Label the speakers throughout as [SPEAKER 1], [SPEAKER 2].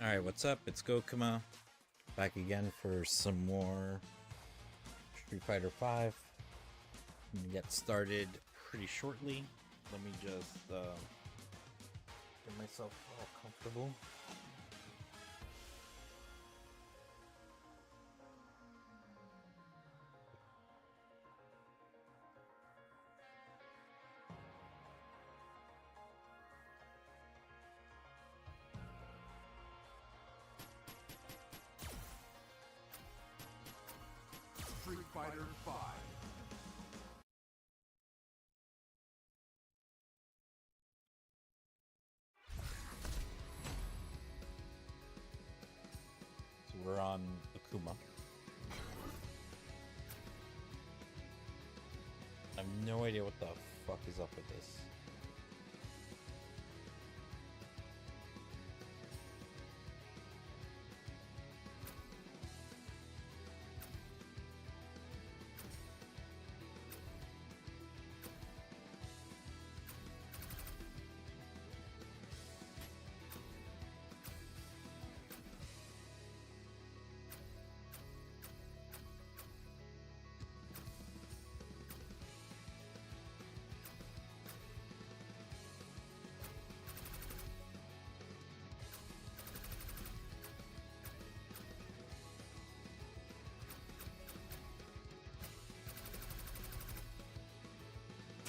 [SPEAKER 1] Alright, what's up? It's Gokuma, back again for some more Street Fighter V. I'm gonna get started pretty shortly. Let me just get myself all comfortable.
[SPEAKER 2] Street Fighter V.
[SPEAKER 1] So we're on Akuma. I have no idea what the fuck is up with this.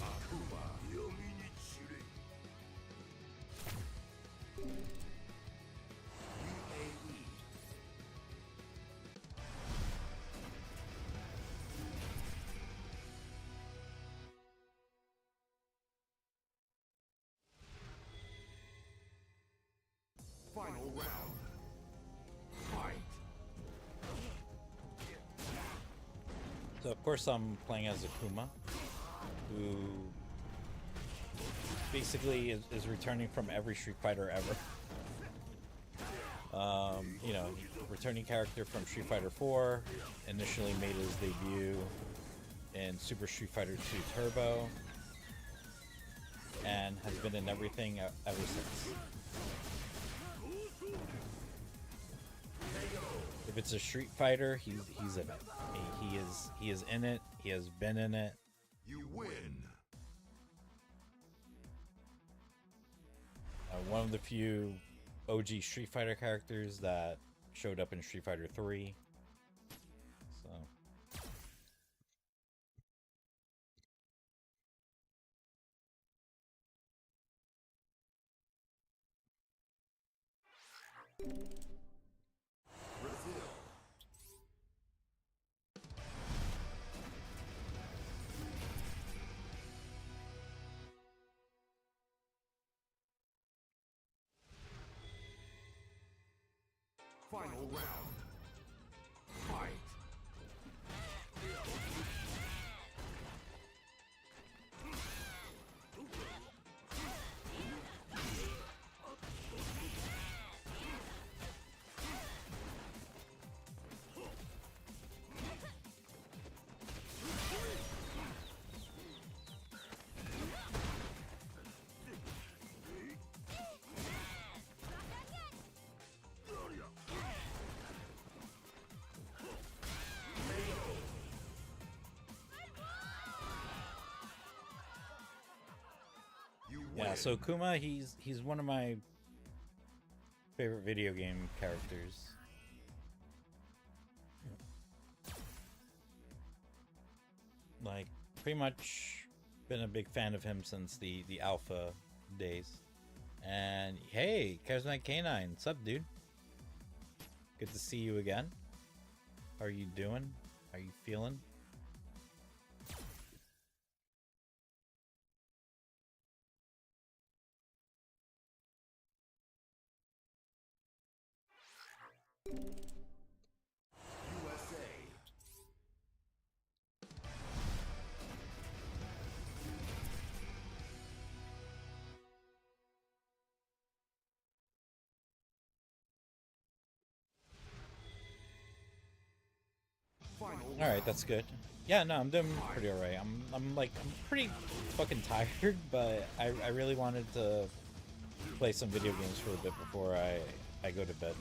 [SPEAKER 2] Akuma, Yomi ni Shurei. UAE. Final round. Fight.
[SPEAKER 1] So of course I'm playing as Akuma, who basically is returning from every Street Fighter ever. You know, returning character from Street Fighter 4, initially made his debut in Super Street Fighter 2 Turbo, and has been in everything ever since. If it's a Street Fighter, he's in it. He is in it. He has been in it.
[SPEAKER 2] You win.
[SPEAKER 1] One of the few OG Street Fighter characters that showed up in Street Fighter 3. So
[SPEAKER 2] Brazil. Final round. Fight. You win.
[SPEAKER 1] yeah, so Kuma, he's one of my favorite video game characters. Like, pretty much been a big fan of him since the alpha days. And hey, Charismatic K9, what's up, dude? Good to see you again. How are you doing? How are you feeling?
[SPEAKER 2] USA. Final
[SPEAKER 1] All right, that's good. Yeah, no, I'm doing pretty alright. I'm pretty fucking tired, but I really wanted to play some video games for a bit before I I go to bed.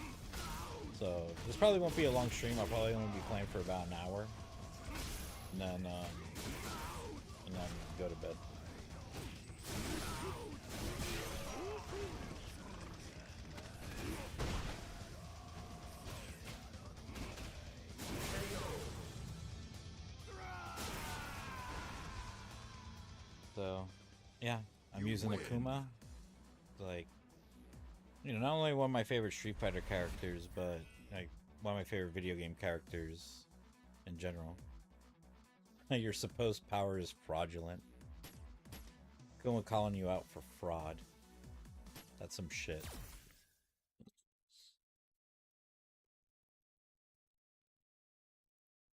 [SPEAKER 1] So this probably won't be a long stream. I'll probably only be playing for about an hour, and then go to bed. So, yeah, I'm using Akuma. Like, you know, not only one of my favorite Street Fighter characters, but like one of my favorite video game characters in general. Your supposed power is fraudulent. Akuma calling you out for fraud. That's some shit.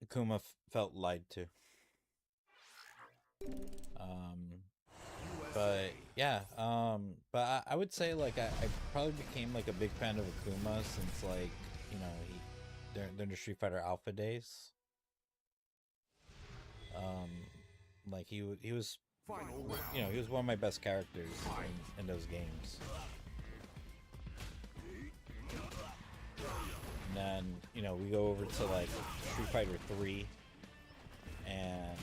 [SPEAKER 1] Akuma felt lied to. But yeah, but I would say like I probably became like a big fan of Akuma since like, you know, during the Street Fighter Alpha days. Like he was, you know, he was one of my best characters in those games. And then, you know, we go over to like Street Fighter 3 and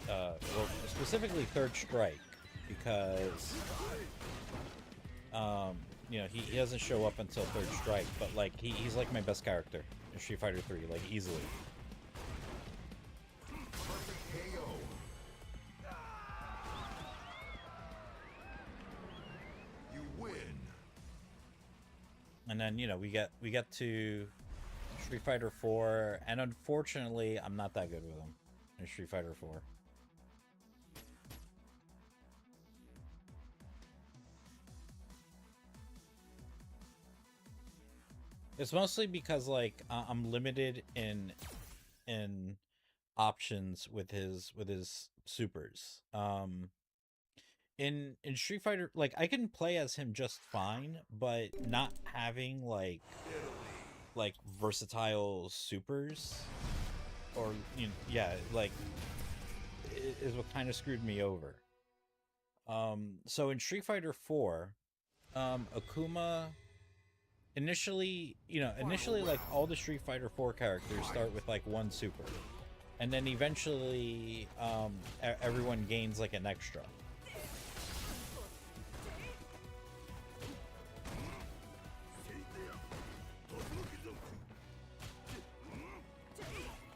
[SPEAKER 1] well, specifically Third Strike, because you know, he doesn't show up until Third Strike, but like he's like my best character in Street Fighter 3, like easily.
[SPEAKER 2] You win.
[SPEAKER 1] And then, you know, we get to Street Fighter 4, and unfortunately I'm not that good with him in Street Fighter 4. It's mostly because like I'm limited in options with his supers. In Street Fighter, like I can play as him just fine, but not having like versatile supers, or you know, yeah, like is what kind of screwed me over. So in Street Fighter 4, Akuma initially, you know, like all the Street Fighter 4 characters start with like one super, and then eventually everyone gains like an extra.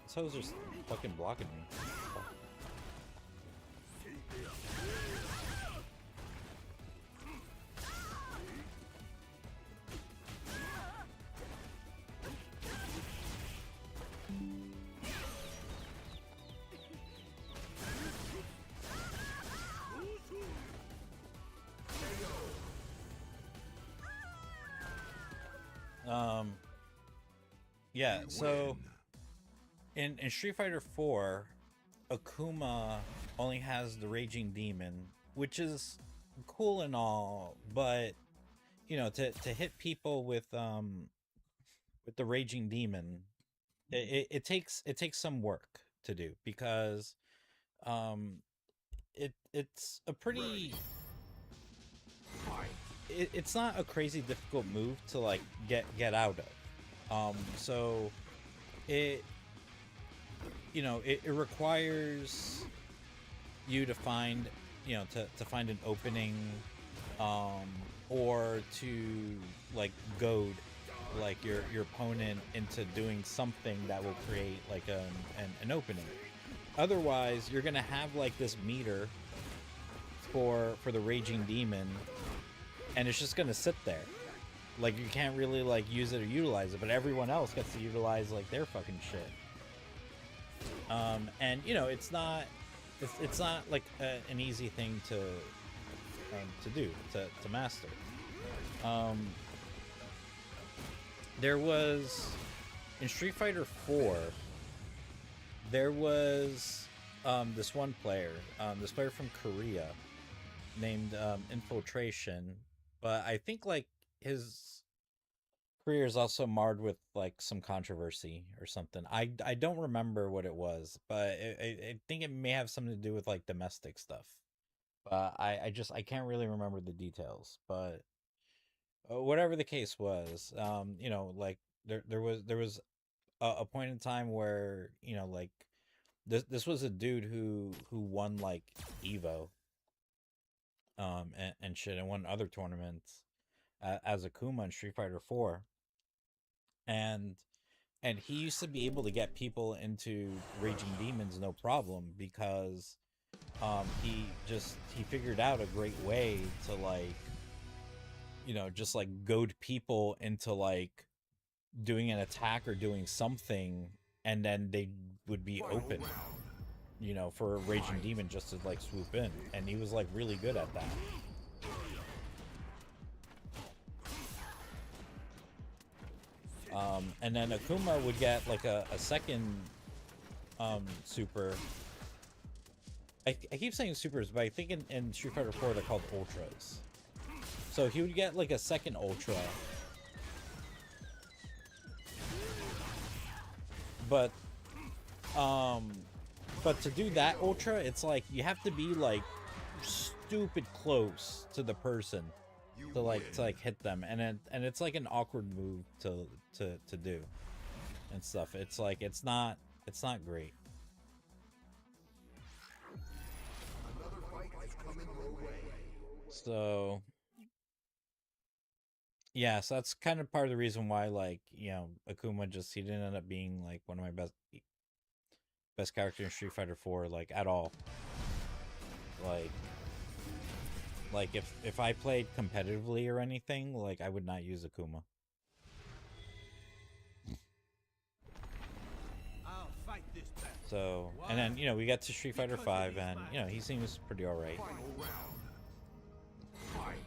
[SPEAKER 1] This hoe's just fucking blocking me. Yeah, so in Street Fighter 4, Akuma only has the Raging Demon, which is cool and all, but you know, to hit people with the Raging Demon, it takes some work to do, because it's a pretty it's not a crazy difficult move to like get out of. So it, you know, it requires you to find, you know, to find an opening, or to like goad like your opponent into doing something that will create like an opening. Otherwise, you're gonna have like this meter for the Raging Demon, and it's just gonna sit there. Like you can't really like use it or utilize it, but everyone else gets to utilize like their fucking shit. And you know, it's not like an easy thing to do, to master. There was in Street Fighter 4, there was this one player, this player from Korea named Infiltration, but I think like his career is also marred with like some controversy or something. I don't remember what it was, but I think it may have something to do with like domestic stuff. I can't really remember the details, but whatever the case was, you know, like there was a point in time where, you know, like this was a dude who won like Evo, and shit, and won other tournaments as Akuma in Street Fighter 4, and he used to be able to get people into Raging Demons no problem, because he figured out a great way to, like, you know, just like goad people into like doing an attack or doing something, and then they would be
[SPEAKER 2] Final
[SPEAKER 1] open,
[SPEAKER 2] round.
[SPEAKER 1] you know, for a Raging Demon just to like swoop in, and he was like really good at that. And then Akuma would get like a second super. I keep saying supers, but I think in Street Fighter 4 they're called ultras. So he would get like a second ultra, but to do that ultra, it's like you have to be like stupid close to the person
[SPEAKER 2] You
[SPEAKER 1] to
[SPEAKER 2] win.
[SPEAKER 1] like hit them, and it's like an awkward move to do and stuff. It's like it's not great.
[SPEAKER 2] Another fight is coming your way.
[SPEAKER 1] So yeah, so that's kind of part of the reason why, like, you know, Akuma he didn't end up being like one of my best characters in Street Fighter 4, like, at all. Like if I played competitively or anything, like, I would not use Akuma.
[SPEAKER 3] I'll fight this battle.
[SPEAKER 1] So, and then, you know, we got to Street Fighter 5, and, you know, he seems pretty alright.
[SPEAKER 2] Final round. Fight.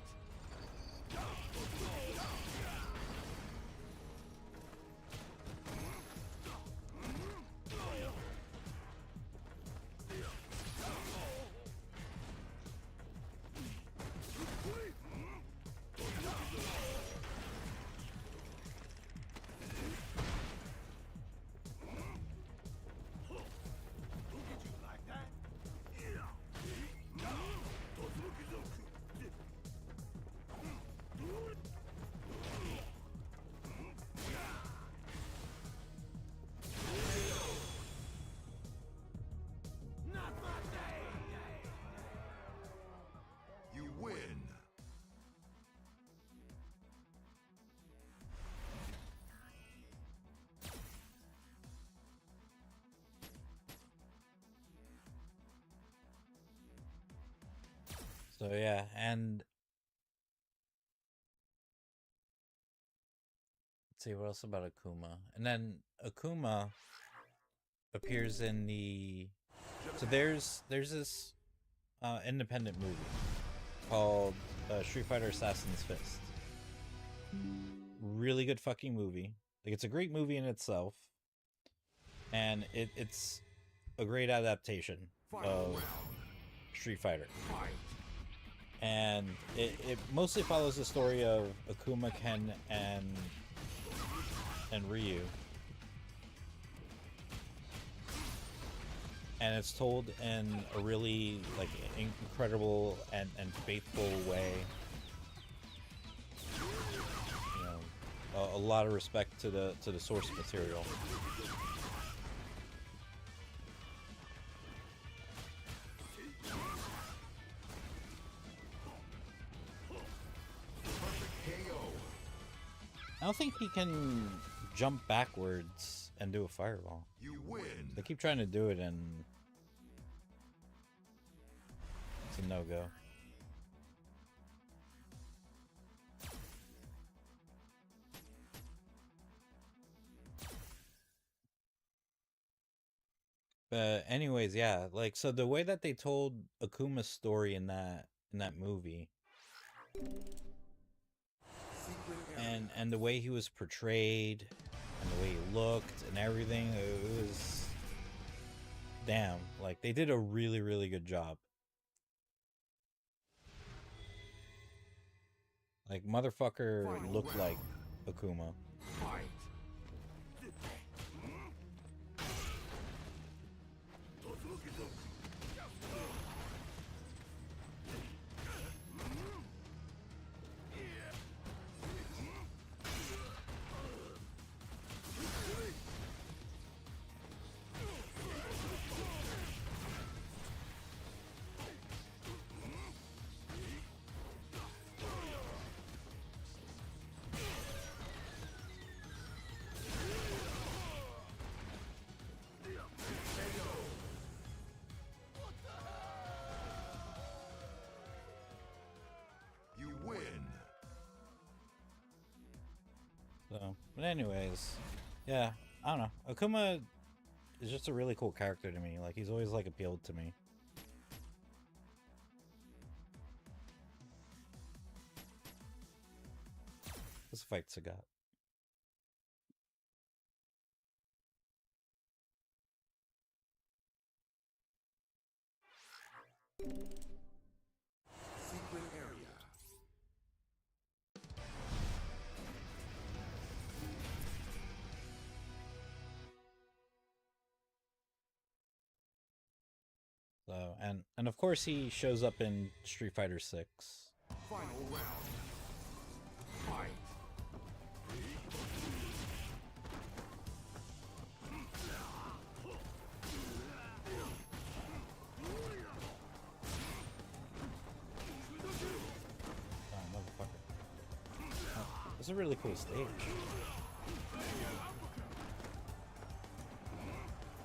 [SPEAKER 3] Did you like that? Not my day.
[SPEAKER 2] You win.
[SPEAKER 1] So yeah, and let's see what else about Akuma. And then Akuma appears in the there's this independent movie called Street Fighter Assassin's Fist. Really good fucking movie. Like, it's a great movie in itself, and it's a great adaptation
[SPEAKER 2] Final
[SPEAKER 1] of
[SPEAKER 2] round.
[SPEAKER 1] Street Fighter.
[SPEAKER 2] Fight.
[SPEAKER 1] And it mostly follows the story of Akuma, Ken, and Ryu. And it's told in a really, like, incredible and faithful way. You know, a lot of respect to the source material.
[SPEAKER 2] KO.
[SPEAKER 1] I don't think he can jump backwards and do a fireball.
[SPEAKER 2] You win.
[SPEAKER 1] They keep trying to do it, and it's a no-go. But anyways, yeah, like, so the way that they told Akuma's story in that movie,
[SPEAKER 2] Secret area.
[SPEAKER 1] and the way he was portrayed, and the way he looked and everything, it was damn, like, they did a really, really good job. Like, motherfucker
[SPEAKER 2] Final
[SPEAKER 1] looked
[SPEAKER 2] round.
[SPEAKER 1] like Akuma.
[SPEAKER 2] Fight.
[SPEAKER 1] But anyways, yeah, I don't know. Akuma is just a really cool character to me. Like, he's always like appealed to me. Let's fight Sagat.
[SPEAKER 2] Secret area.
[SPEAKER 1] So, and of course he shows up in Street Fighter 6.
[SPEAKER 2] Final round. Fight.
[SPEAKER 1] Oh, motherfucker. Oh, this is a really cool stage.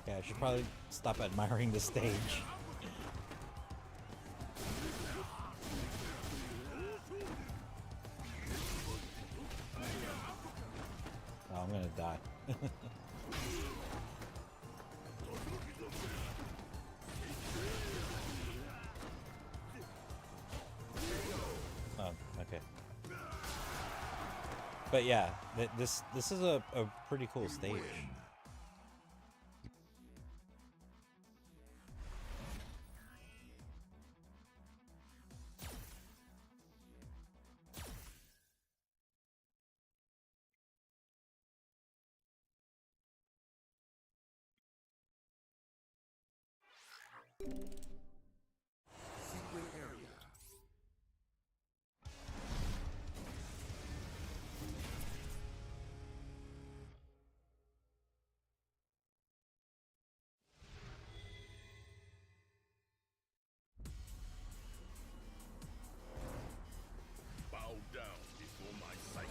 [SPEAKER 1] Yeah, I should probably stop admiring the stage. Oh, I'm gonna die. Oh, okay. But yeah, this is a pretty cool stage.
[SPEAKER 2] Secret area.
[SPEAKER 3] Bow down before my cycle.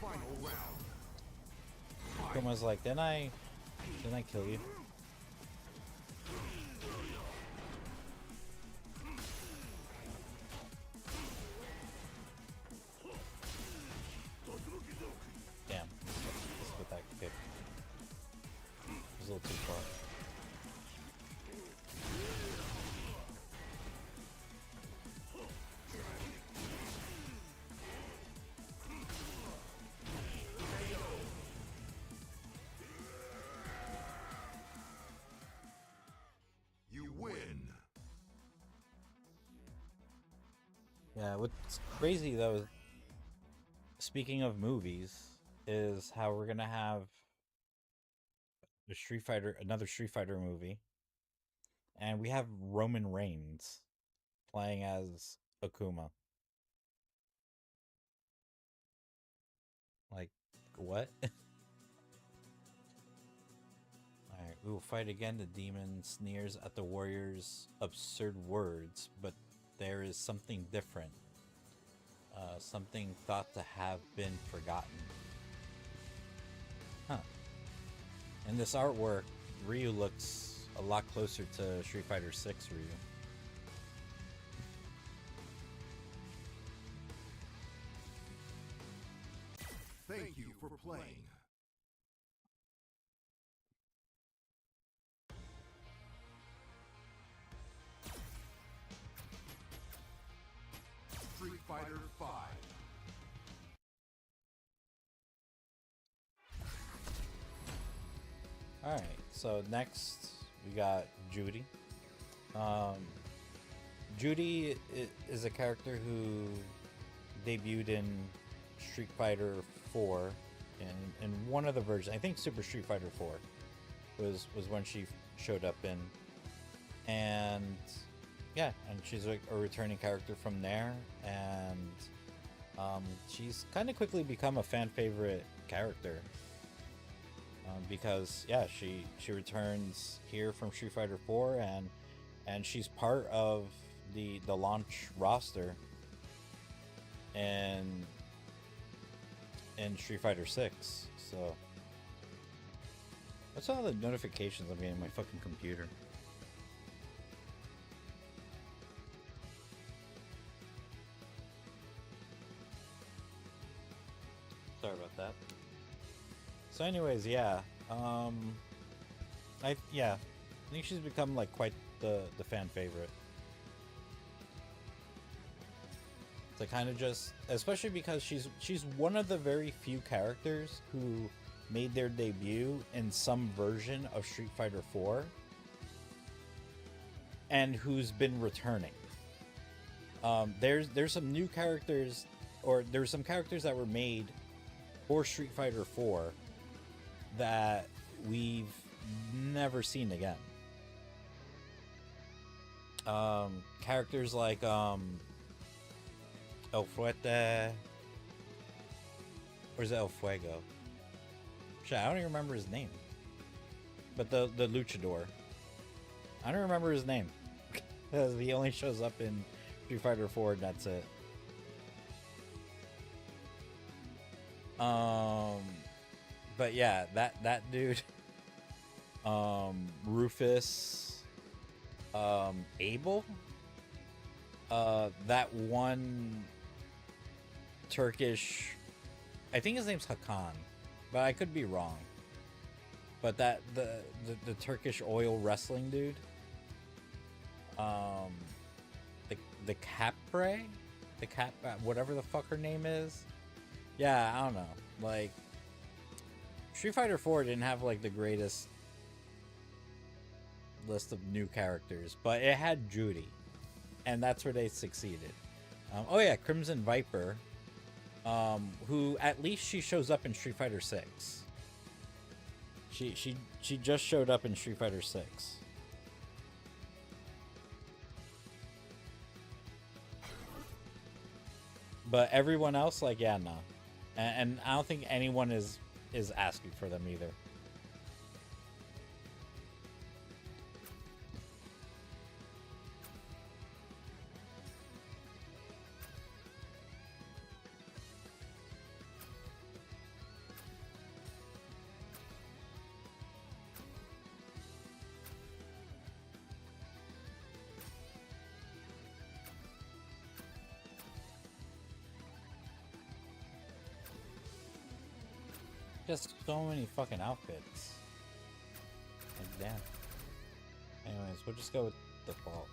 [SPEAKER 2] Final round.
[SPEAKER 1] Akuma's like, didn't I kill you? Damn, let's put that kick. It was a little too far.
[SPEAKER 2] You win.
[SPEAKER 1] Yeah, what's crazy though, speaking of movies, is how we're gonna have another Street Fighter movie, and we have Roman Reigns playing as Akuma. Like, what? Alright, we will fight again. The demon sneers at the warrior's absurd words, but there is something different. Something thought to have been forgotten. Huh. In this artwork, Ryu looks a lot closer to Street Fighter 6 Ryu.
[SPEAKER 2] Thank you for playing. Street Fighter 5.
[SPEAKER 1] Alright, so next we got Judy. Judy is a character who debuted in Street Fighter 4 in one of the versions. I think Super Street Fighter 4 was when she showed up in. And yeah, and she's like a returning character from there, and she's kind of quickly become a fan favorite character. Because yeah, she returns here from Street Fighter 4, and she's part of the launch roster in Street Fighter 6. So that's all the notifications I'm getting on my fucking computer. Sorry about that. So, anyways, yeah. I think she's become like quite the fan favorite. To kind of just, especially because she's one of the very few characters who made their debut in some version of Street Fighter 4 and who's been returning. There's some new characters, or there's some characters that were made for Street Fighter 4 that we've never seen again. Characters like El Fuerte, or is it El Fuego? Shit, I don't even remember his name. But the luchador, I don't remember his name because he only shows up in Street Fighter 4 and that's it. But yeah, that dude, Rufus, Abel, that one Turkish, I think his name's Hakan, but I could be wrong. But that the Turkish oil wrestling dude, the Capre, whatever the fuck her name is. Yeah, I don't know. Like, Street Fighter 4 didn't have like the greatest list of new characters, but it had Judy, and that's where they succeeded. Oh yeah, Crimson Viper, who at least she shows up in Street Fighter 6. She just showed up in Street Fighter 6. But everyone else, like, yeah, no. And I don't think anyone is asking for them either. Just so many fucking outfits. Like, damn. Anyways, we'll just go with default.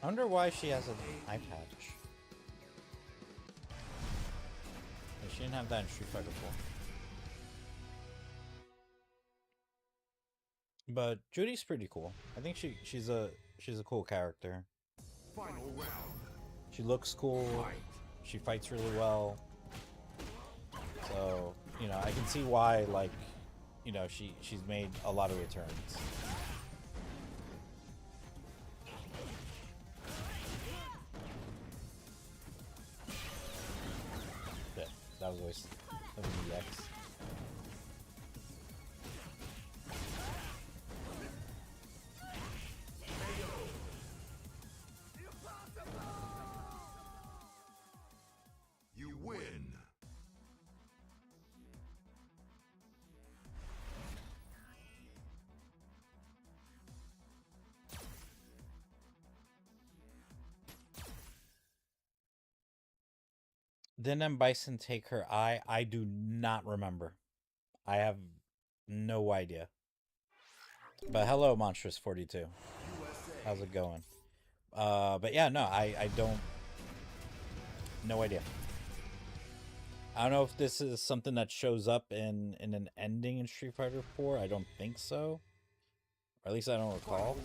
[SPEAKER 1] I wonder why she has an eye patch. She didn't have that in Street Fighter 4. But Judy's pretty cool. I think she's a cool character.
[SPEAKER 2] Final round.
[SPEAKER 1] She looks cool. She fights really well. So, you know, I can see why, like, you know, she's made a lot of returns. That was always an EX.
[SPEAKER 2] You win.
[SPEAKER 1] Didn't M. Bison take her eye? I do not remember. I have no idea. But hello, Monstrous42. How's it going? But yeah, no, I don't... No idea. I don't know if this is something that shows up in an ending in Street Fighter 4. I don't think so. Or at least I don't recall.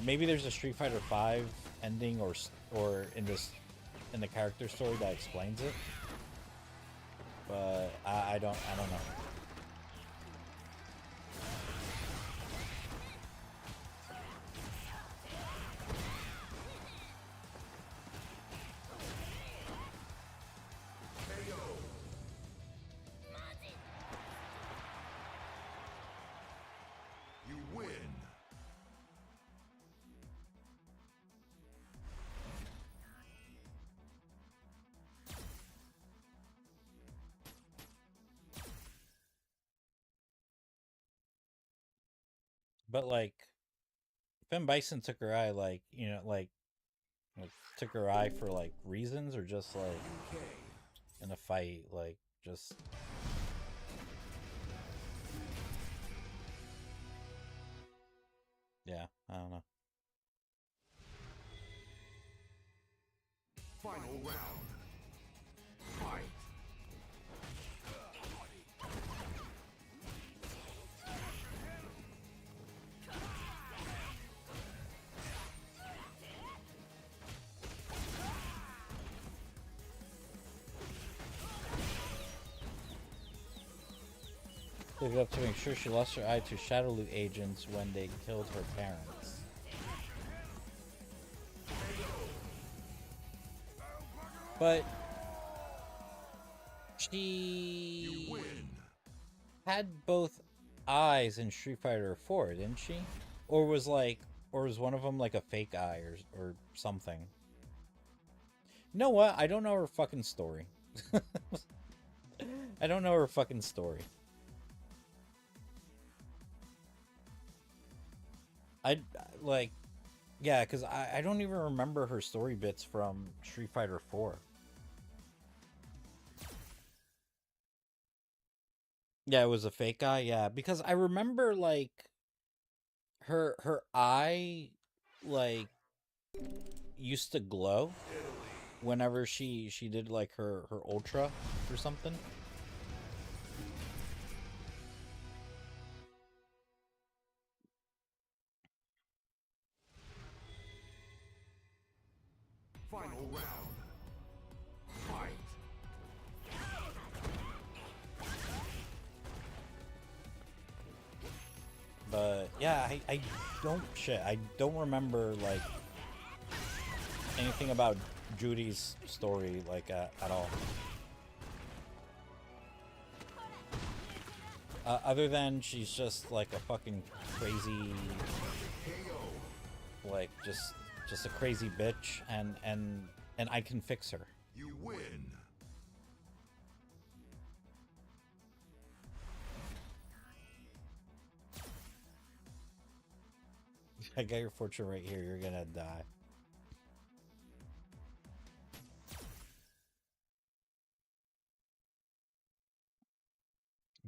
[SPEAKER 1] Maybe there's a Street Fighter 5 ending or in the character story that explains it, but I don't know.
[SPEAKER 2] You win.
[SPEAKER 1] But like Finn Bison took her eye, like, you know, like took her eye for like reasons, or just like
[SPEAKER 2] UK.
[SPEAKER 1] in a fight, like just. Yeah, I don't know.
[SPEAKER 2] Final round. Fight.
[SPEAKER 1] Looked up to make sure she lost her eye to Shadow Loot agents when they killed her parents. But she had both eyes in Street Fighter 4, didn't she? Or was one of them like a fake eye or something? You know what? I don't know her fucking story. I don't know her fucking story. Like, yeah, because I don't even remember her story bits from Street Fighter 4. Yeah, it was a fake eye, yeah, because I remember like her eye like used to glow whenever she did like her ultra or something.
[SPEAKER 2] Final round. Fight.
[SPEAKER 1] But yeah, I don't remember like anything about Judy's story like at all. Other than she's just like a fucking crazy, like just a crazy bitch, and I can fix her.
[SPEAKER 2] You win.
[SPEAKER 1] I got your fortune right here. You're gonna die.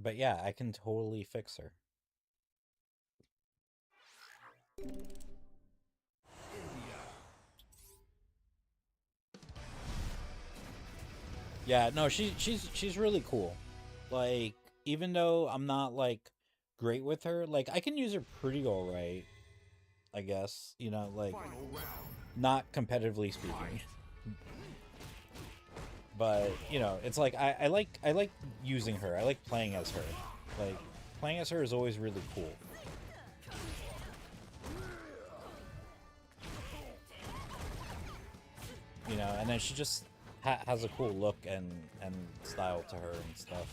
[SPEAKER 1] But yeah, I can totally fix her. Yeah, no, she's really cool. Like, even though I'm not like great with her, like I can use her pretty alright, I guess. You know, like
[SPEAKER 2] Final round.
[SPEAKER 1] not competitively speaking. But, you know, it's like I like using her. I like playing as her. Like, playing as her is always really cool. You know, and then she just has a cool look and style to her and stuff.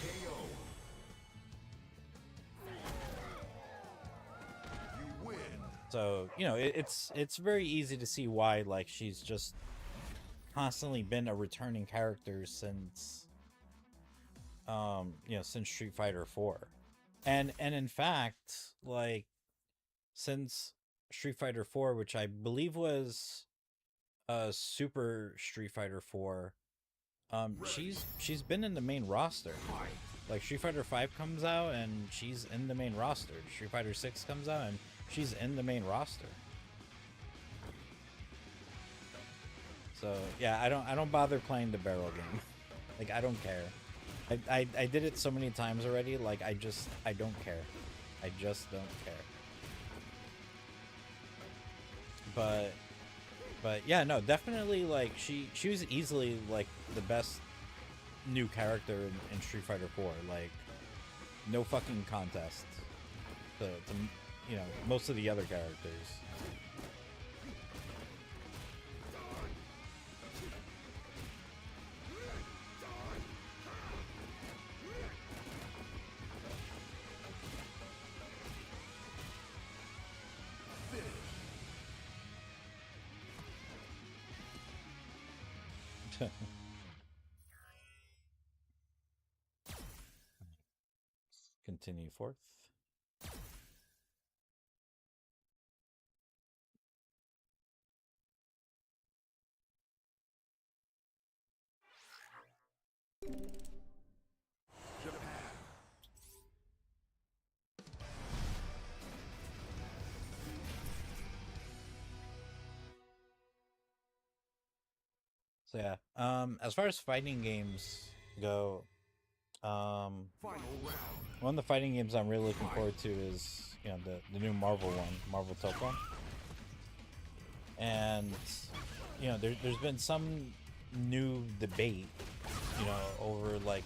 [SPEAKER 2] KO. You win.
[SPEAKER 1] So, you know, it's very easy to see why like she's just constantly been a returning character since you know, since Street Fighter 4. And in fact, like since Street Fighter 4, which I believe was Super Street Fighter 4, she's been in the main roster. Like Street Fighter 5 comes out and she's in the main roster. Street Fighter 6 comes out and she's in the main roster. So yeah, I don't bother playing the barrel game. Like I don't care. I did it so many times already. Like I don't care. I just don't care. But yeah, no, definitely like she was easily like the best new character in Street Fighter 4. Like no fucking contest to you know, most of the other characters. Continue forth.
[SPEAKER 2] Japan.
[SPEAKER 1] So yeah, as far as fighting games go,
[SPEAKER 2] Final round.
[SPEAKER 1] one of the fighting games I'm really looking forward to is, you know, the new Marvel one, Marvel Tokon. And, you know, there's been some new debate, you know, over like,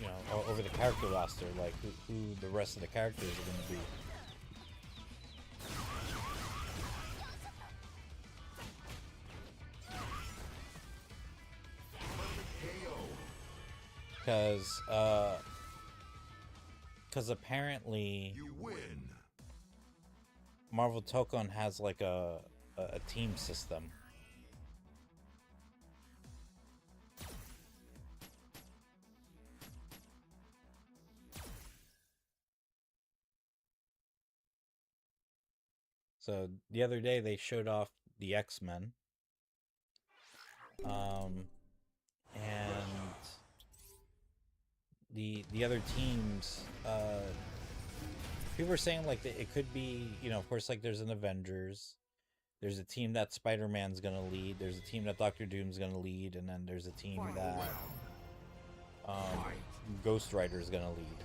[SPEAKER 1] you know, over the character roster, like who the rest of the characters are going to be. Because apparently
[SPEAKER 2] You win.
[SPEAKER 1] Marvel Tokon has like a team system. So the other day they showed off the X-Men. And the other teams, people were saying like that it could be, you know, of course, like there's an Avengers, there's a team that Spider-Man's gonna lead, there's a team that Doctor Doom's gonna lead, and then there's a team
[SPEAKER 2] Final
[SPEAKER 1] that
[SPEAKER 2] round.
[SPEAKER 1] Ghost Rider's gonna lead.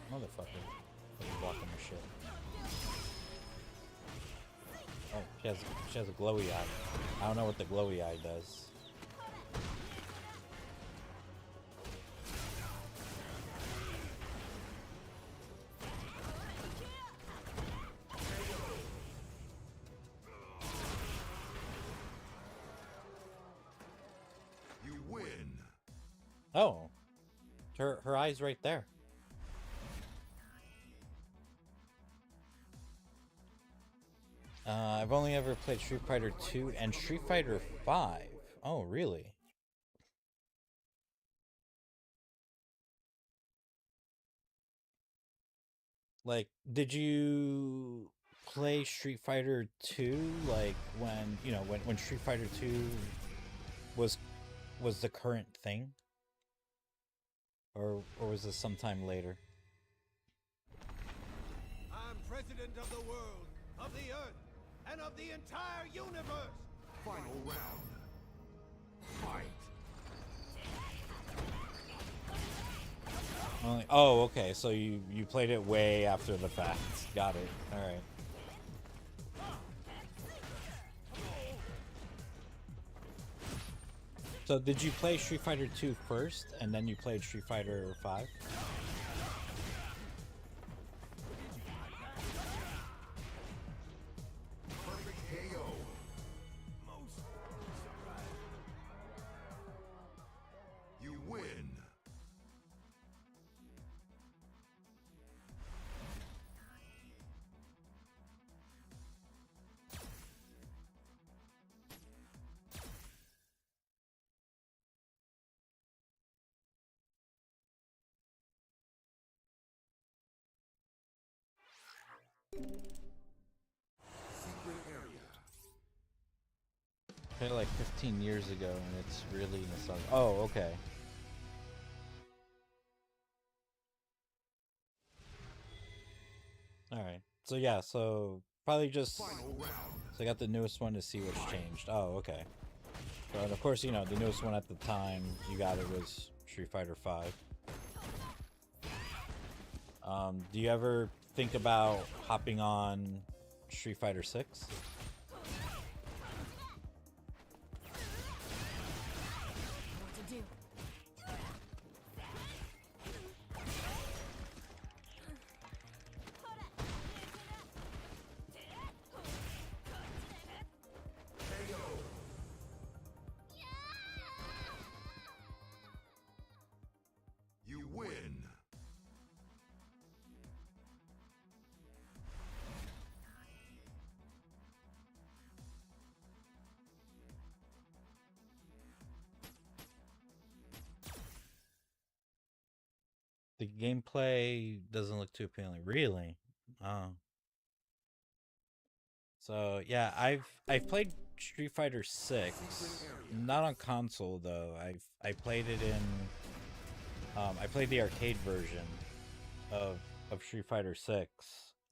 [SPEAKER 1] Motherfucker. Fucking blocking my shit. Oh, she has a glowy eye. I don't know what the glowy eye does.
[SPEAKER 2] You win.
[SPEAKER 1] Oh. Her eye's right there. I've only ever played Street Fighter 2 and Street Fighter 5. Oh, really? Like, did you play Street Fighter 2 like when, you know, when Street Fighter 2 was the current thing? Or was this sometime later?
[SPEAKER 4] I'm president of the world, of the earth, and of the entire universe!
[SPEAKER 2] Final round. Fight.
[SPEAKER 1] Oh, okay. So you played it way after the fact. Got it. All right. So did you play Street Fighter 2 first, and then you played Street Fighter 5?
[SPEAKER 2] Perfect KO. You win. Secret area.
[SPEAKER 1] Played it like 15 years ago, and it's really nostalgic. Oh, okay. All right. So yeah, so probably just
[SPEAKER 2] Final round.
[SPEAKER 1] so I got the newest one to see what's changed. Oh, okay. So, and of course, you know, the newest one at the time you got it was Street Fighter 5. Do you ever think about hopping on Street Fighter 6?
[SPEAKER 5] What to do?
[SPEAKER 1] The gameplay doesn't look too appealing, really. Oh. So yeah, I've played Street Fighter 6, not on console though. I played it in I played the arcade version of Street Fighter 6,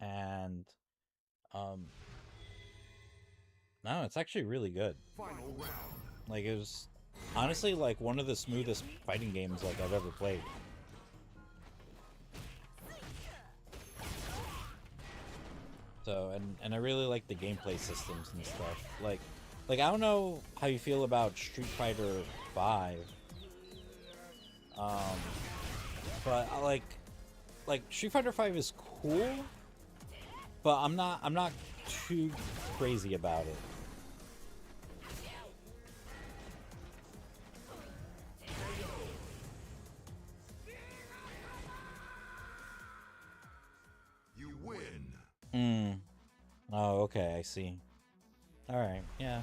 [SPEAKER 1] and um no, it's actually really good.
[SPEAKER 2] Final round.
[SPEAKER 1] Like it was honestly like one of the smoothest fighting games like I've ever played. So and I really like the gameplay systems and stuff. Like I don't know how you feel about Street Fighter 5. But I like Street Fighter 5 is cool, but I'm not too crazy about it.
[SPEAKER 2] You win.
[SPEAKER 1] Oh, okay, I see. All right, yeah.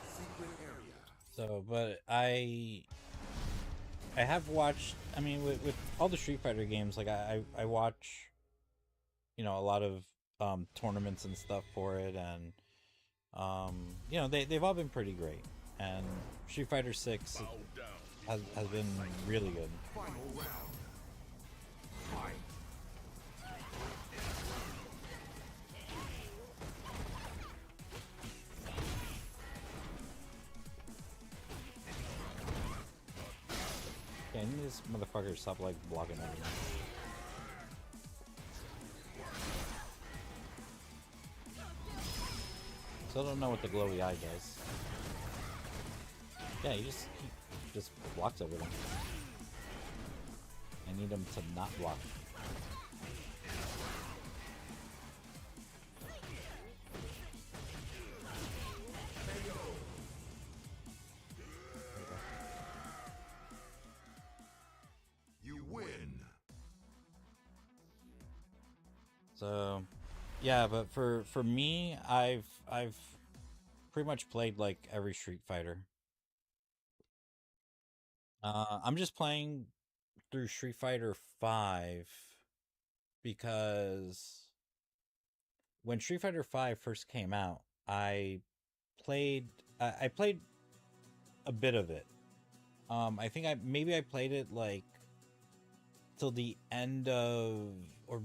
[SPEAKER 2] Secret area.
[SPEAKER 1] So, but I have watched. I mean, with all the Street Fighter games, like I watch, you know, a lot of tournaments and stuff for it, and you know, they've all been pretty great. And Street Fighter 6
[SPEAKER 3] Bow down.
[SPEAKER 1] has been really good.
[SPEAKER 2] Final round. Fight.
[SPEAKER 1] Yeah, I need this motherfucker to stop like blocking everything. Still don't know what the glowy eye does. Yeah, he just blocks everything. I need him to not block.
[SPEAKER 2] You win.
[SPEAKER 1] So, yeah, but for me, I've pretty much played like every Street Fighter. I'm just playing through Street Fighter 5 because when Street Fighter 5 first came out, I played a bit of it. I think I played it like till the end of or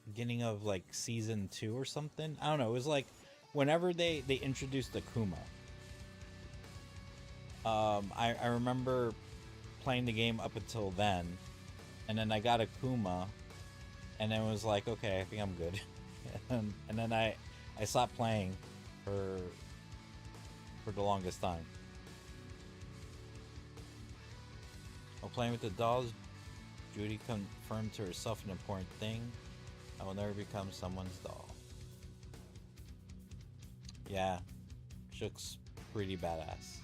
[SPEAKER 1] beginning of like season 2 or something. I don't know. It was like whenever they introduced Akuma. I remember playing the game up until then, and then I got Akuma, and then it was like, okay, I think I'm good. and then I stopped playing for the longest time. While playing with the dolls, Judy confirmed to herself an important thing: I will never become someone's doll. Yeah, she looks pretty badass.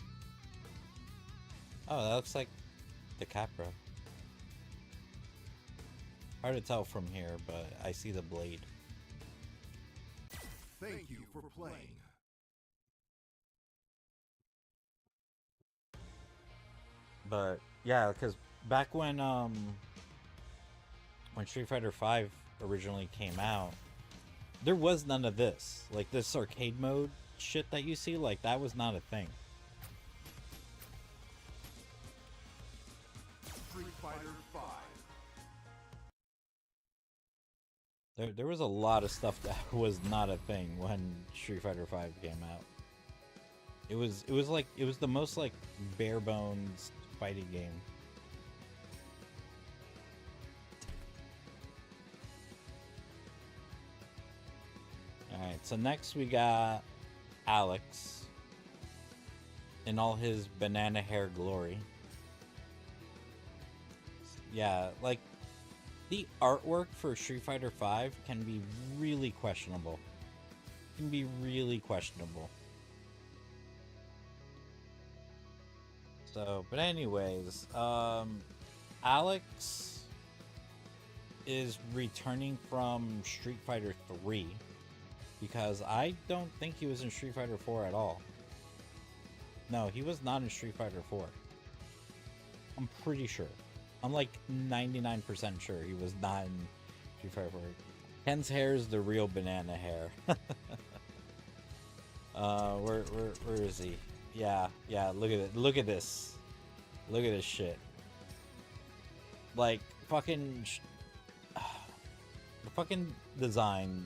[SPEAKER 1] Oh, that looks like the Capra. Hard to tell from here, but I see the blade.
[SPEAKER 2] Thank you for playing.
[SPEAKER 1] But yeah, because back when Street Fighter 5 originally came out, there was none of this. Like this arcade mode shit that you see, like that was not a thing.
[SPEAKER 2] Street Fighter 5.
[SPEAKER 1] There was a lot of stuff that was not a thing when Street Fighter 5 came out. It was the most like bare bones fighting game. Alright, so next we got Alex in all his banana hair glory. Yeah, like the artwork for Street Fighter 5 can be really questionable. Can be really questionable. So, but anyways, Alex is returning from Street Fighter 3 because I don't think he was in Street Fighter 4 at all. No, he was not in Street Fighter 4. I'm pretty sure. I'm like 99% sure he was not in Street Fighter 4. Ken's hair is the real banana hair. Where is he? Yeah, look at it. Look at this. Look at this shit. Like, fucking... the fucking design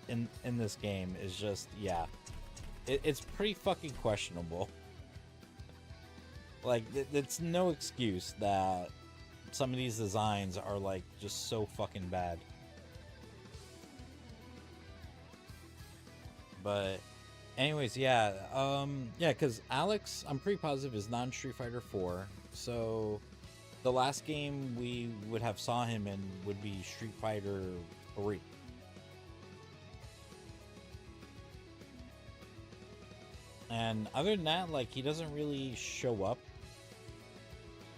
[SPEAKER 1] in this game is just, yeah. It's pretty fucking questionable. Like, it's no excuse that some of these designs are, like, just so fucking bad. But... anyways, yeah, because Alex, I'm pretty positive, is non Street Fighter 4. So the last game we would have saw him in would be Street Fighter 3. And other than that, like, he doesn't really show up.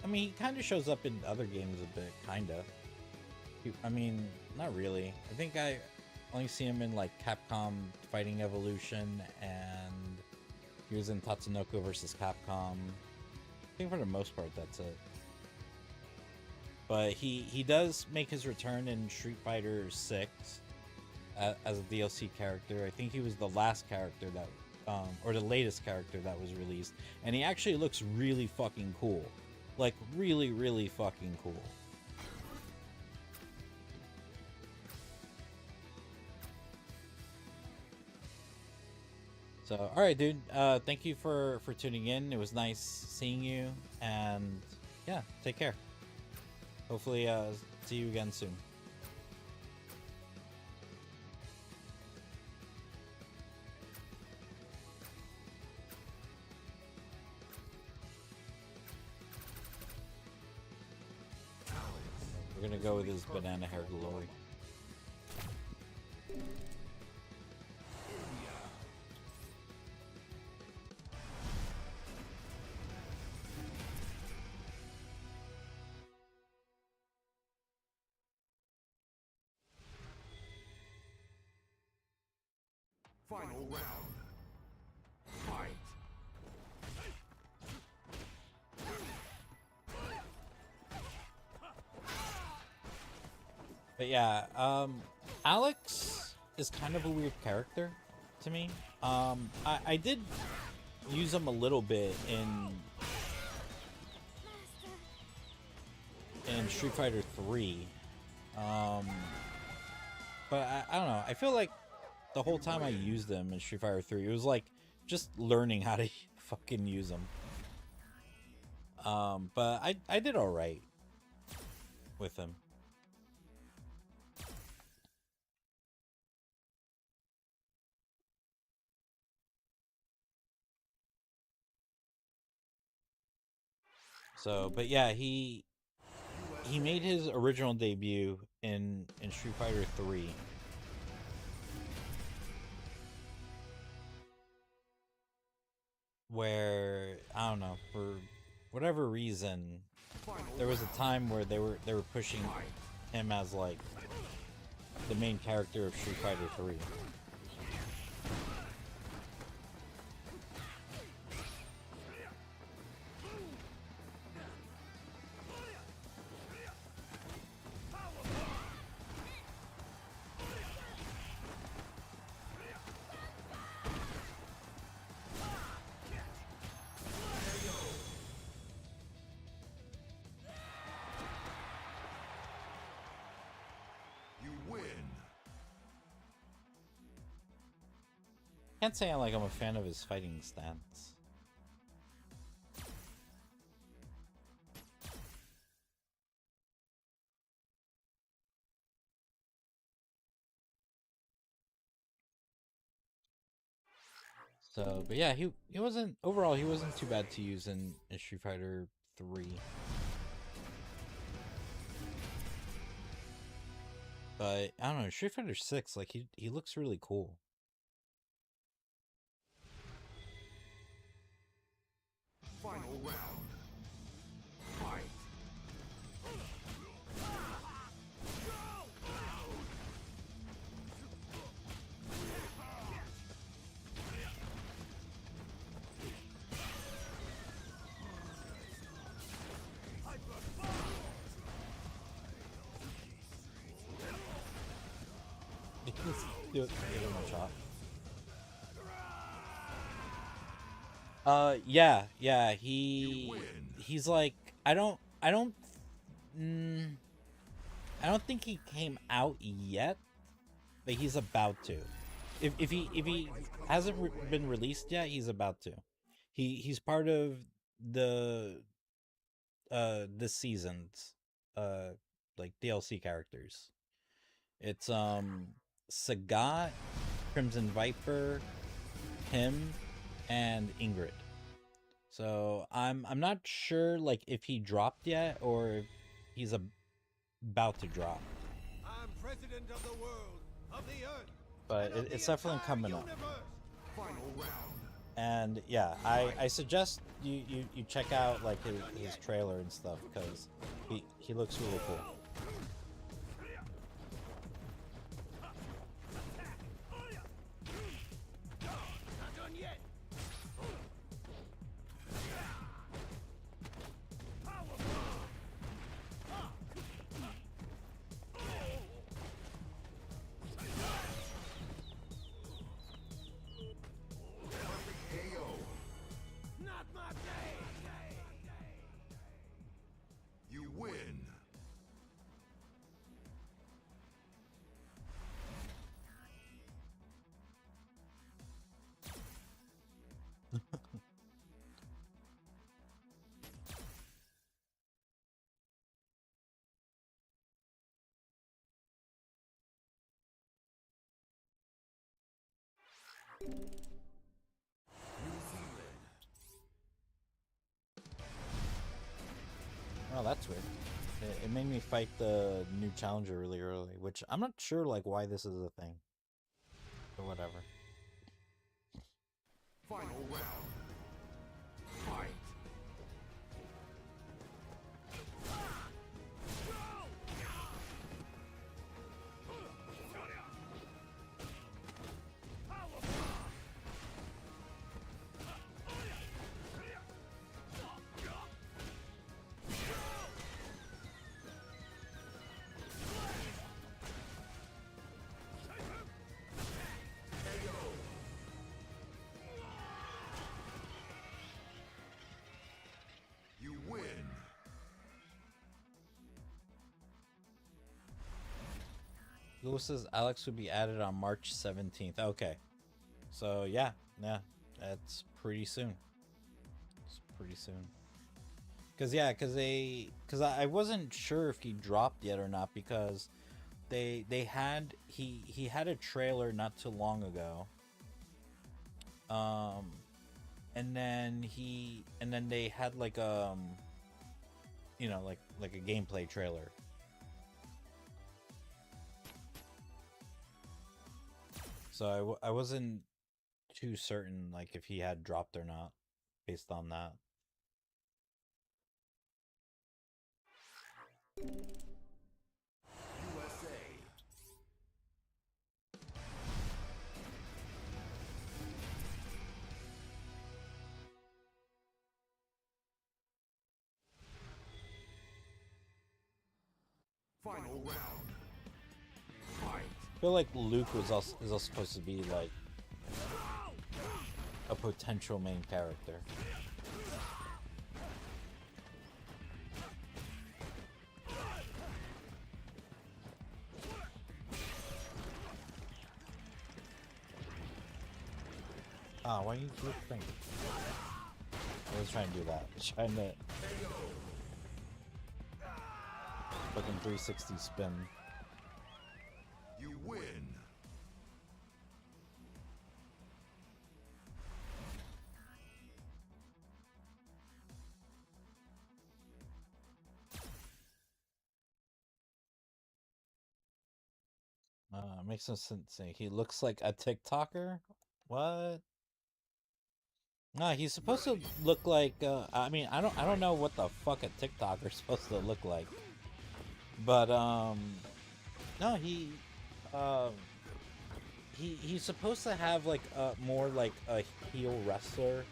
[SPEAKER 1] I mean, he kind of shows up in other games a bit, kind of. I mean, not really. I think I only see him in, like, Capcom Fighting Evolution, and he was in Tatsunoko vs. Capcom. I think for the most part, that's it. But he does make his return in Street Fighter 6 as a DLC character. I think he was the last character that, or the latest character that was released. And he actually looks really fucking cool. Like, really, really fucking cool. So, alright, dude. Thank you for tuning in. It was nice seeing you. And, yeah, take care. Hopefully, see you again soon. We're gonna go with his banana hair glory.
[SPEAKER 2] Final round. Fight.
[SPEAKER 1] But yeah, Alex is kind of a weird character to me. I did use him a little bit in Street Fighter 3. But I don't know. I feel like the whole time I used them in Street Fighter 3, it was like just learning how to fucking use them. But I did alright with him. So, but yeah, he made his original debut in Street Fighter 3. Where, I don't know, for whatever reason, there was a time where they were pushing him as like the main character of Street Fighter 3. Can't say I'm a fan of his fighting stance. So, but yeah, he wasn't, overall he wasn't too bad to use in Street Fighter 3. But I don't know, Street Fighter 6, like he looks really cool.
[SPEAKER 2] Final round.
[SPEAKER 1] Give him a shot. Yeah, he's like, I don't think he came out yet, but he's about to. If he hasn't been released yet, he's about to. He's part of the this season's like DLC characters. It's Sagat, Crimson Viper, him, and Ingrid. So I'm not sure like if he dropped yet or if he's about to drop.
[SPEAKER 4] I'm president of the world, of the earth,
[SPEAKER 1] But
[SPEAKER 4] and of
[SPEAKER 1] it's
[SPEAKER 4] the
[SPEAKER 1] definitely
[SPEAKER 4] entire
[SPEAKER 1] coming up.
[SPEAKER 4] universe.
[SPEAKER 2] Final round.
[SPEAKER 1] And yeah, I suggest you check out like his trailer and stuff because he looks really cool.
[SPEAKER 4] Not done yet.
[SPEAKER 2] KO.
[SPEAKER 4] Not my day.
[SPEAKER 2] You win.
[SPEAKER 1] Oh, that's weird. It made me fight the new challenger really early, which I'm not sure like why this is a thing. But whatever.
[SPEAKER 2] Final round. Fight. You win.
[SPEAKER 1] Lewis says Alex would be added on March 17th. Okay. So yeah, that's pretty soon. It's pretty soon. Cause I wasn't sure if he dropped yet or not because he had a trailer not too long ago. And then they had like like a gameplay trailer. So I wasn't too certain like if he had dropped or not based on that.
[SPEAKER 2] USA. Final round. Fight.
[SPEAKER 1] I feel like Luke is also supposed to be like a potential main character. Ah, why are you Luke thing? I was trying to do that. I was trying to fucking 360 spin.
[SPEAKER 2] You win.
[SPEAKER 1] Makes no sense. He looks like a TikToker. What? No, he's supposed to look like. I mean, I don't know what the fuck a TikToker's supposed to look like, but no, he's supposed to have like a more like a heel wrestler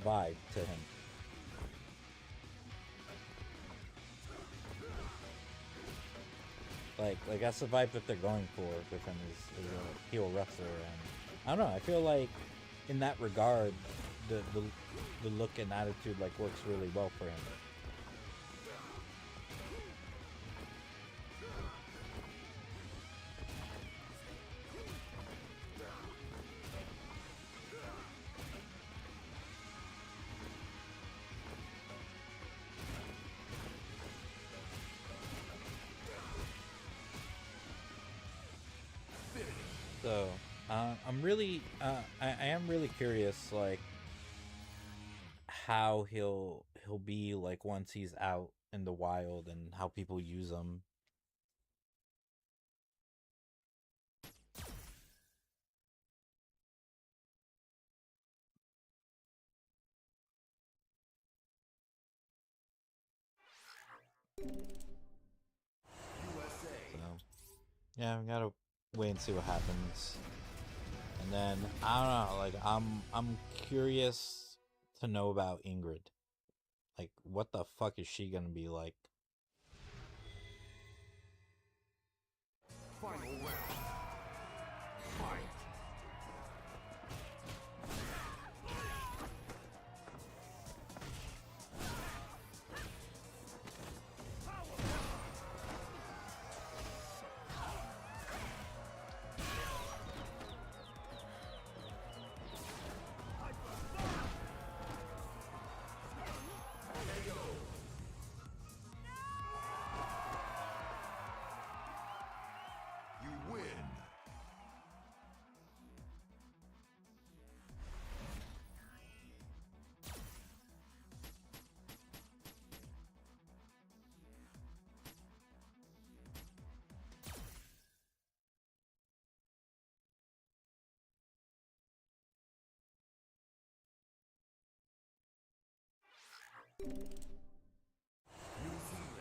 [SPEAKER 1] vibe to him. Like that's the vibe that they're going for with him is a heel wrestler, and I don't know. I feel like in that regard, the look and attitude like works really well for him. So, I'm really, I am really curious, like, how he'll be like once he's out in the wild and how people use him. So, yeah, we gotta wait and see what happens. And then I don't know, like I'm curious to know about Ingrid. Like, what the fuck is she gonna be like?
[SPEAKER 2] Final round. Fight. You win. New Zealand.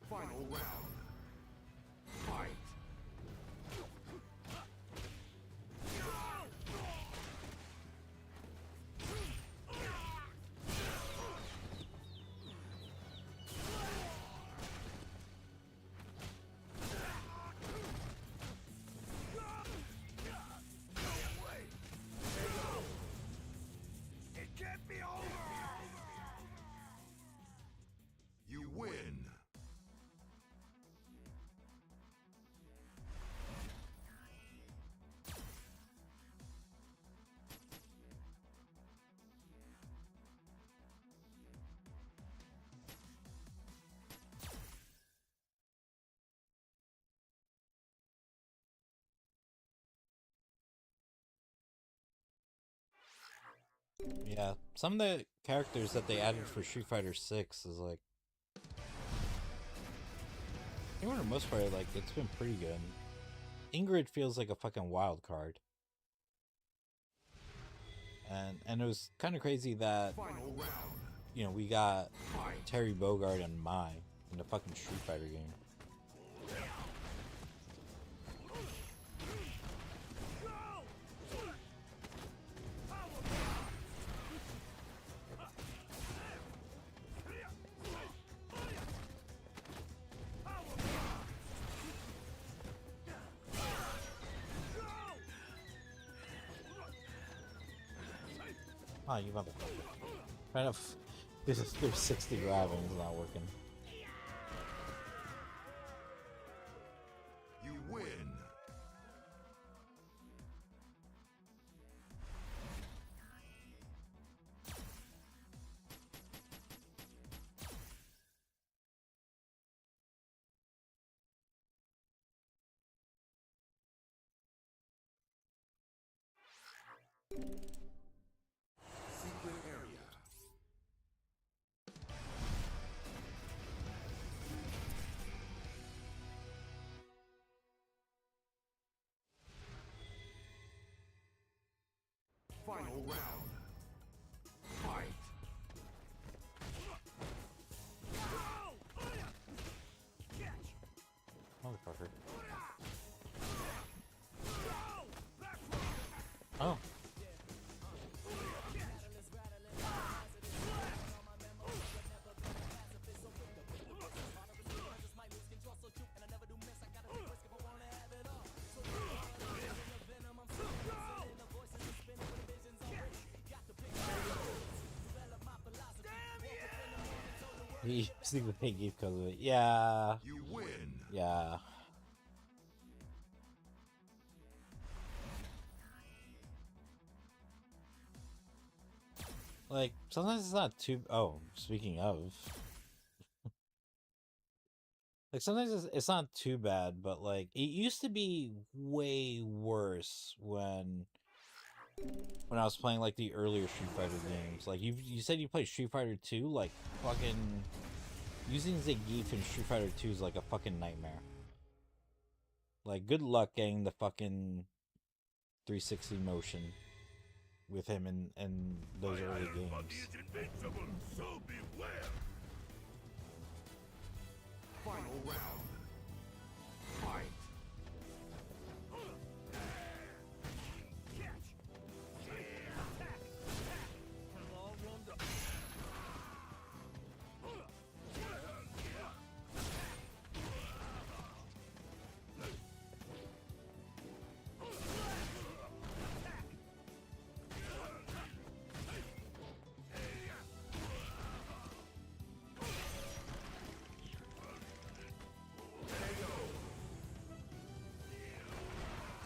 [SPEAKER 2] Final round. Fight.
[SPEAKER 4] It can't be over!
[SPEAKER 2] You win.
[SPEAKER 1] Yeah, some of the characters that they added for Street Fighter 6 is like, I think for the most part, like, it's been pretty good. Ingrid feels like a fucking wild card. And it was kind of crazy that,
[SPEAKER 2] Final round.
[SPEAKER 1] you know, we got
[SPEAKER 2] Fight.
[SPEAKER 1] Terry Bogard and Mai in the fucking Street Fighter game. Oh, you motherfucker. Right up. This is 360 grab and it's not working.
[SPEAKER 2] You win. Secret area. Final round. Fight.
[SPEAKER 1] Motherfucker. He using the pig because of it. Yeah.
[SPEAKER 2] You win.
[SPEAKER 1] Yeah. Like, sometimes it's not too... Oh, speaking of... Like, sometimes it's not too bad, but, like, it used to be way worse when I was playing, like, the earlier Street Fighter games. Like, you said you played Street Fighter 2? Like, fucking... Using Zangief in Street Fighter 2 is, like, a fucking nightmare. Like, good luck getting the fucking 360 motion with him in those early games.
[SPEAKER 3] So beware.
[SPEAKER 2] Final round. Fight.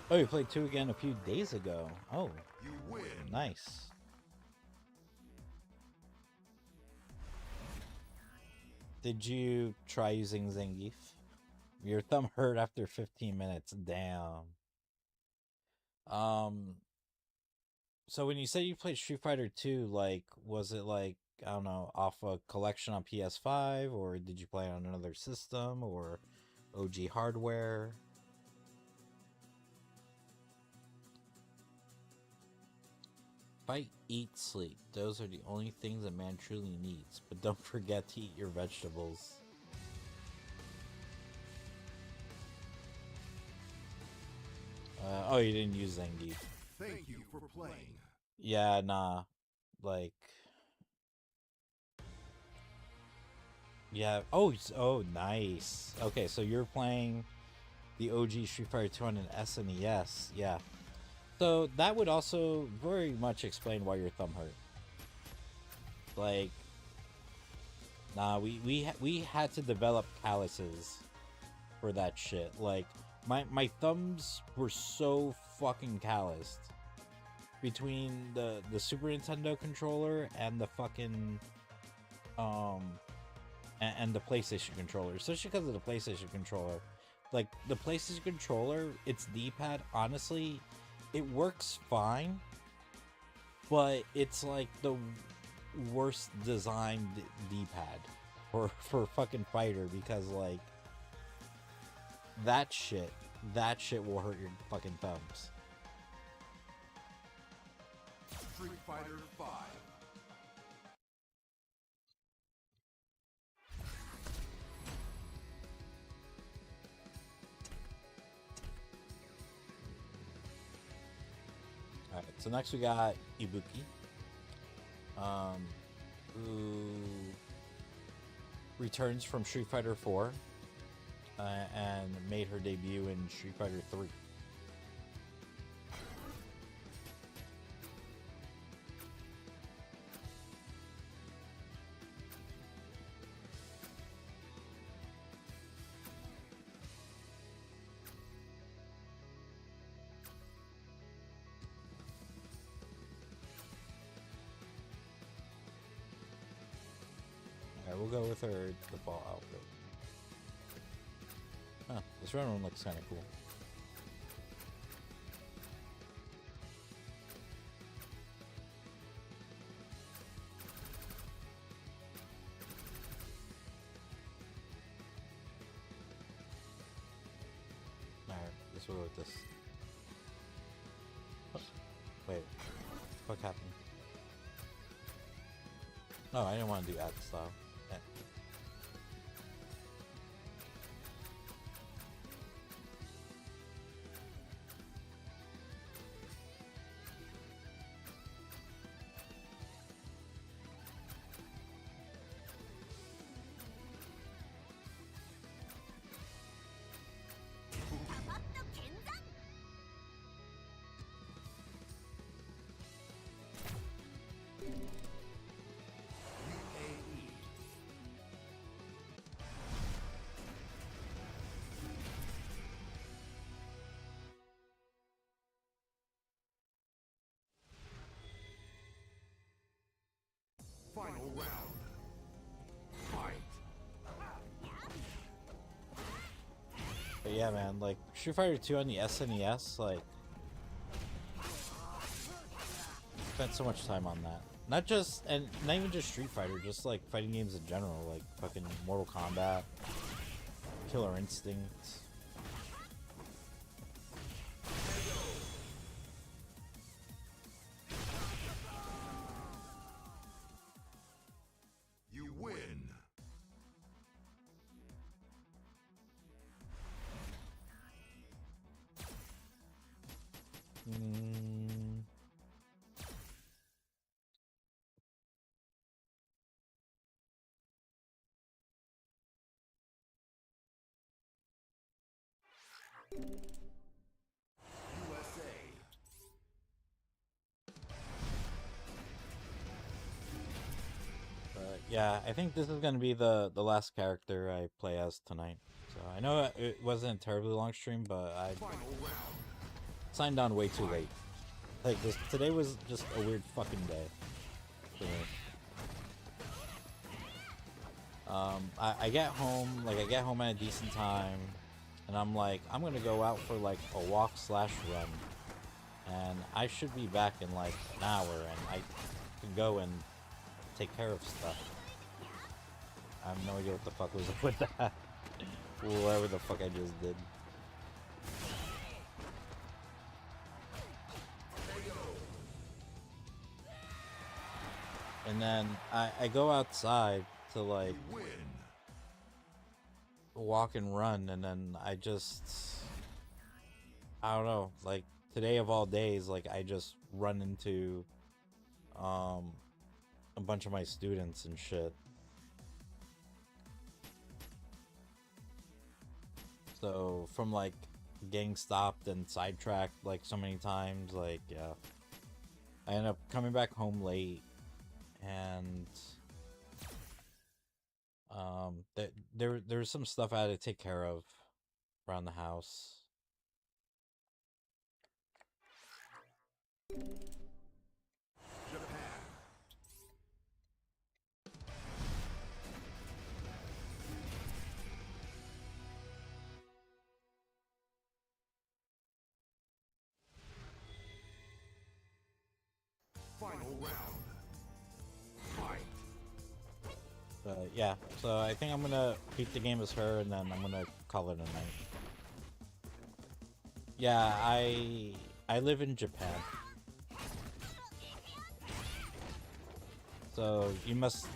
[SPEAKER 1] Oh, you played 2 again a few days ago. Oh,
[SPEAKER 2] You win.
[SPEAKER 1] nice. Did you try using Zangief? Your thumb hurt after 15 minutes. Damn. So when you said you played Street Fighter 2, like, was it like, I don't know, off a collection on PS5, or did you play on another system, or OG hardware? Fight, eat, sleep. Those are the only things a man truly needs. But don't forget to eat your vegetables. Oh, you didn't use Zangief.
[SPEAKER 2] Thank you for playing.
[SPEAKER 1] Yeah, nah. Like... Yeah. Oh, oh, nice. Okay, so you're playing the OG Street Fighter 2 on an SNES. Yeah. So that would also very much explain why your thumb hurt. Like, nah, we had to develop calluses for that shit. Like, my thumbs were so fucking calloused between the Super Nintendo controller and the fucking and the PlayStation controller, especially because of the PlayStation controller. Like, the PlayStation controller, its D-pad, honestly, it works fine, but it's like the worst designed D-pad for fucking fighter, because like that shit will hurt your fucking thumbs.
[SPEAKER 2] Street Fighter 5.
[SPEAKER 1] Alright, so next we got Ibuki, who returns from Street Fighter 4 and made her debut in Street Fighter 3. We'll go with her default outfit. Huh, this red one looks kind of cool. Alright, let's go with this. Oh, wait, what happened? Oh, I didn't want to do ad style. Yeah. But yeah, man, like Street Fighter 2 on the SNES, like spent so much time on that. Not just, and not even just Street Fighter, just like fighting games in general, like fucking Mortal Kombat, Killer Instinct.
[SPEAKER 2] You win.
[SPEAKER 1] Mm.
[SPEAKER 2] USA.
[SPEAKER 1] But yeah, I think this is gonna be the last character I play as tonight. So I know it wasn't a terribly long stream, but I
[SPEAKER 2] Final round.
[SPEAKER 1] signed on way too late. Like this today was just a weird fucking day for me. I get home, like I get home at a decent time, and I'm like, I'm gonna go out for like a walk / run, and I should be back in like an hour, and I can go and take care of stuff. I have no idea what the fuck was up with that. Whatever the fuck I just did. And then I go outside to like
[SPEAKER 2] You win.
[SPEAKER 1] walk and run, and then I don't know, like today of all days, like I just run into a bunch of my students and shit. So from like getting stopped and sidetracked like so many times, like yeah, I end up coming back home late, and there's some stuff I had to take care of around the house.
[SPEAKER 2] Japan. Final round. Fight.
[SPEAKER 1] But yeah, so I think I'm gonna beat the game as her, and then I'm gonna call it a night. Yeah, I live in Japan. So you must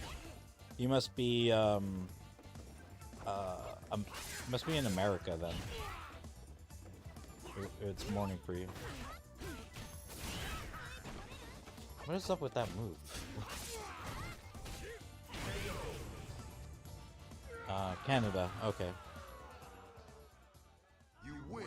[SPEAKER 1] be must be in America then. It's morning for you. What is up with that move? Canada, okay.
[SPEAKER 2] You win.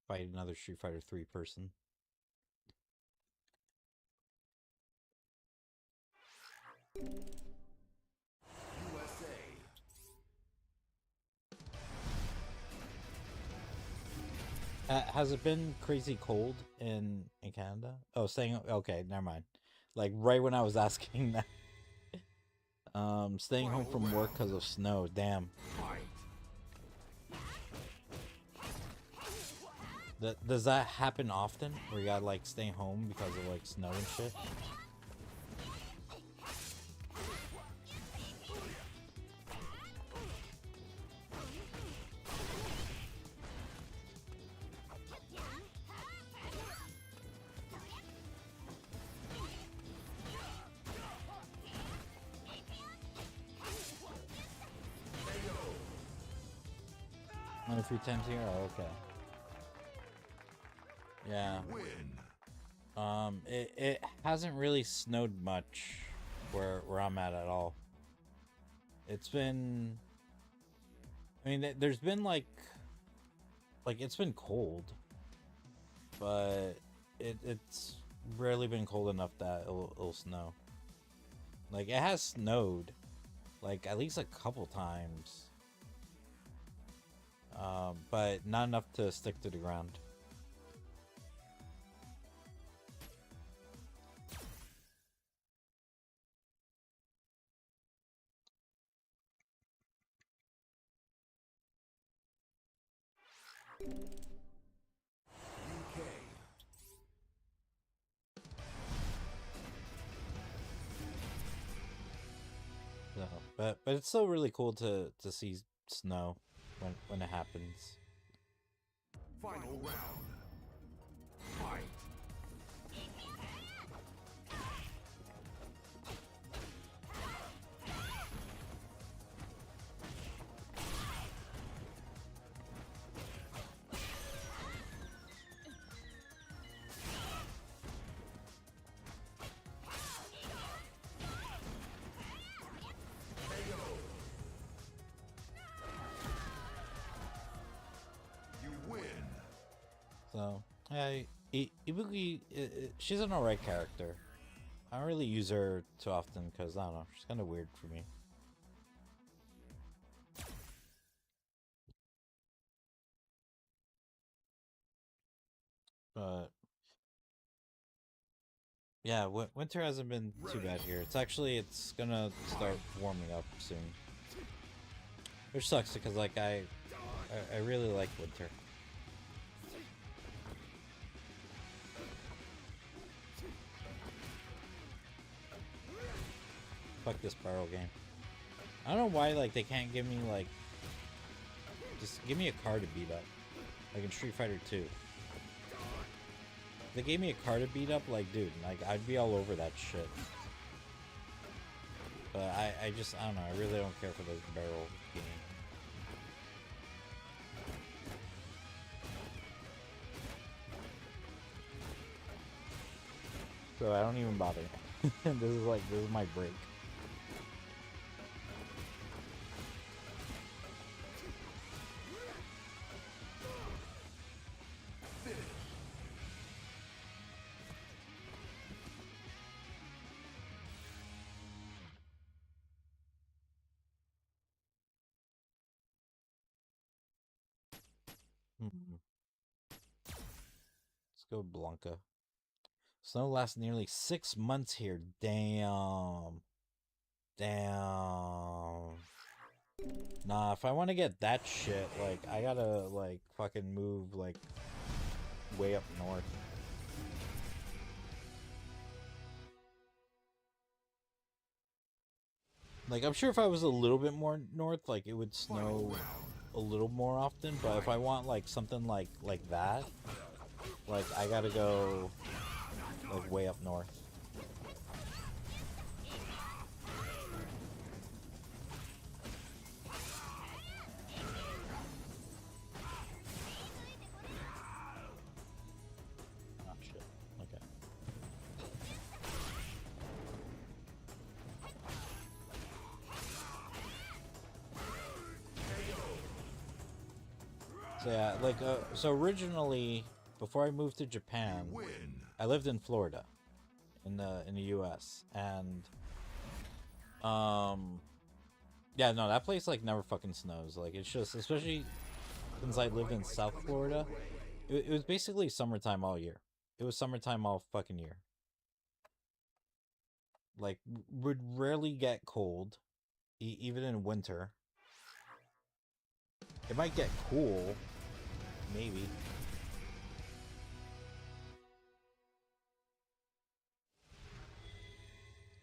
[SPEAKER 1] Fight another Street Fighter 3 person.
[SPEAKER 2] USA.
[SPEAKER 1] Has it been crazy cold in Canada? Oh, staying okay, never mind. Like right when I was asking that. Staying home from work because of snow. Damn.
[SPEAKER 2] Fight.
[SPEAKER 1] Does that happen often? Where you gotta like stay home because of like snow and shit? Only 3 times a year? Oh, okay. Yeah.
[SPEAKER 2] Win.
[SPEAKER 1] It hasn't really snowed much where I'm at all. It's been, I mean, there's been like it's been cold, but it's rarely been cold enough that it'll snow. Like it has snowed, like at least a couple times. but not enough to stick to the ground.
[SPEAKER 2] UK.
[SPEAKER 1] So, but it's still really cool to see snow when it happens.
[SPEAKER 2] Final round. Fight. You win.
[SPEAKER 1] So, yeah, Ibuki, she's an alright character. I don't really use her too often because, I don't know, she's kind of weird for me. But, yeah, winter hasn't been too bad here. It's gonna start warming up soon. Which sucks because, like, I really like winter. Fuck this barrel game. I don't know why, like, they can't give me, like, just give me a car to beat up. Like in Street Fighter 2. If they gave me a car to beat up, like, dude, like, I'd be all over that shit. But I don't know, I really don't care for those barrel games. So I don't even bother. This is my break. Let's go Blanca. Snow lasts nearly 6 months here. Damn. Damn. Nah, if I want to get that shit, like, I gotta, like, fucking move, like, way up north. Like, I'm sure if I was a little bit more north, like, it would snow a little more often, but if I want, like, something like that, like, I gotta go, like, way up north. Oh, shit. Okay. So yeah, like, so originally, before I moved to Japan,
[SPEAKER 2] Win.
[SPEAKER 1] I lived in Florida, in the U.S. and, yeah, no, that place, like, never fucking snows. Like, it's just, especially since I lived in South Florida, it was basically summertime all year. It was summertime all fucking year. Like, would rarely get cold, even in winter. It might get cool, maybe.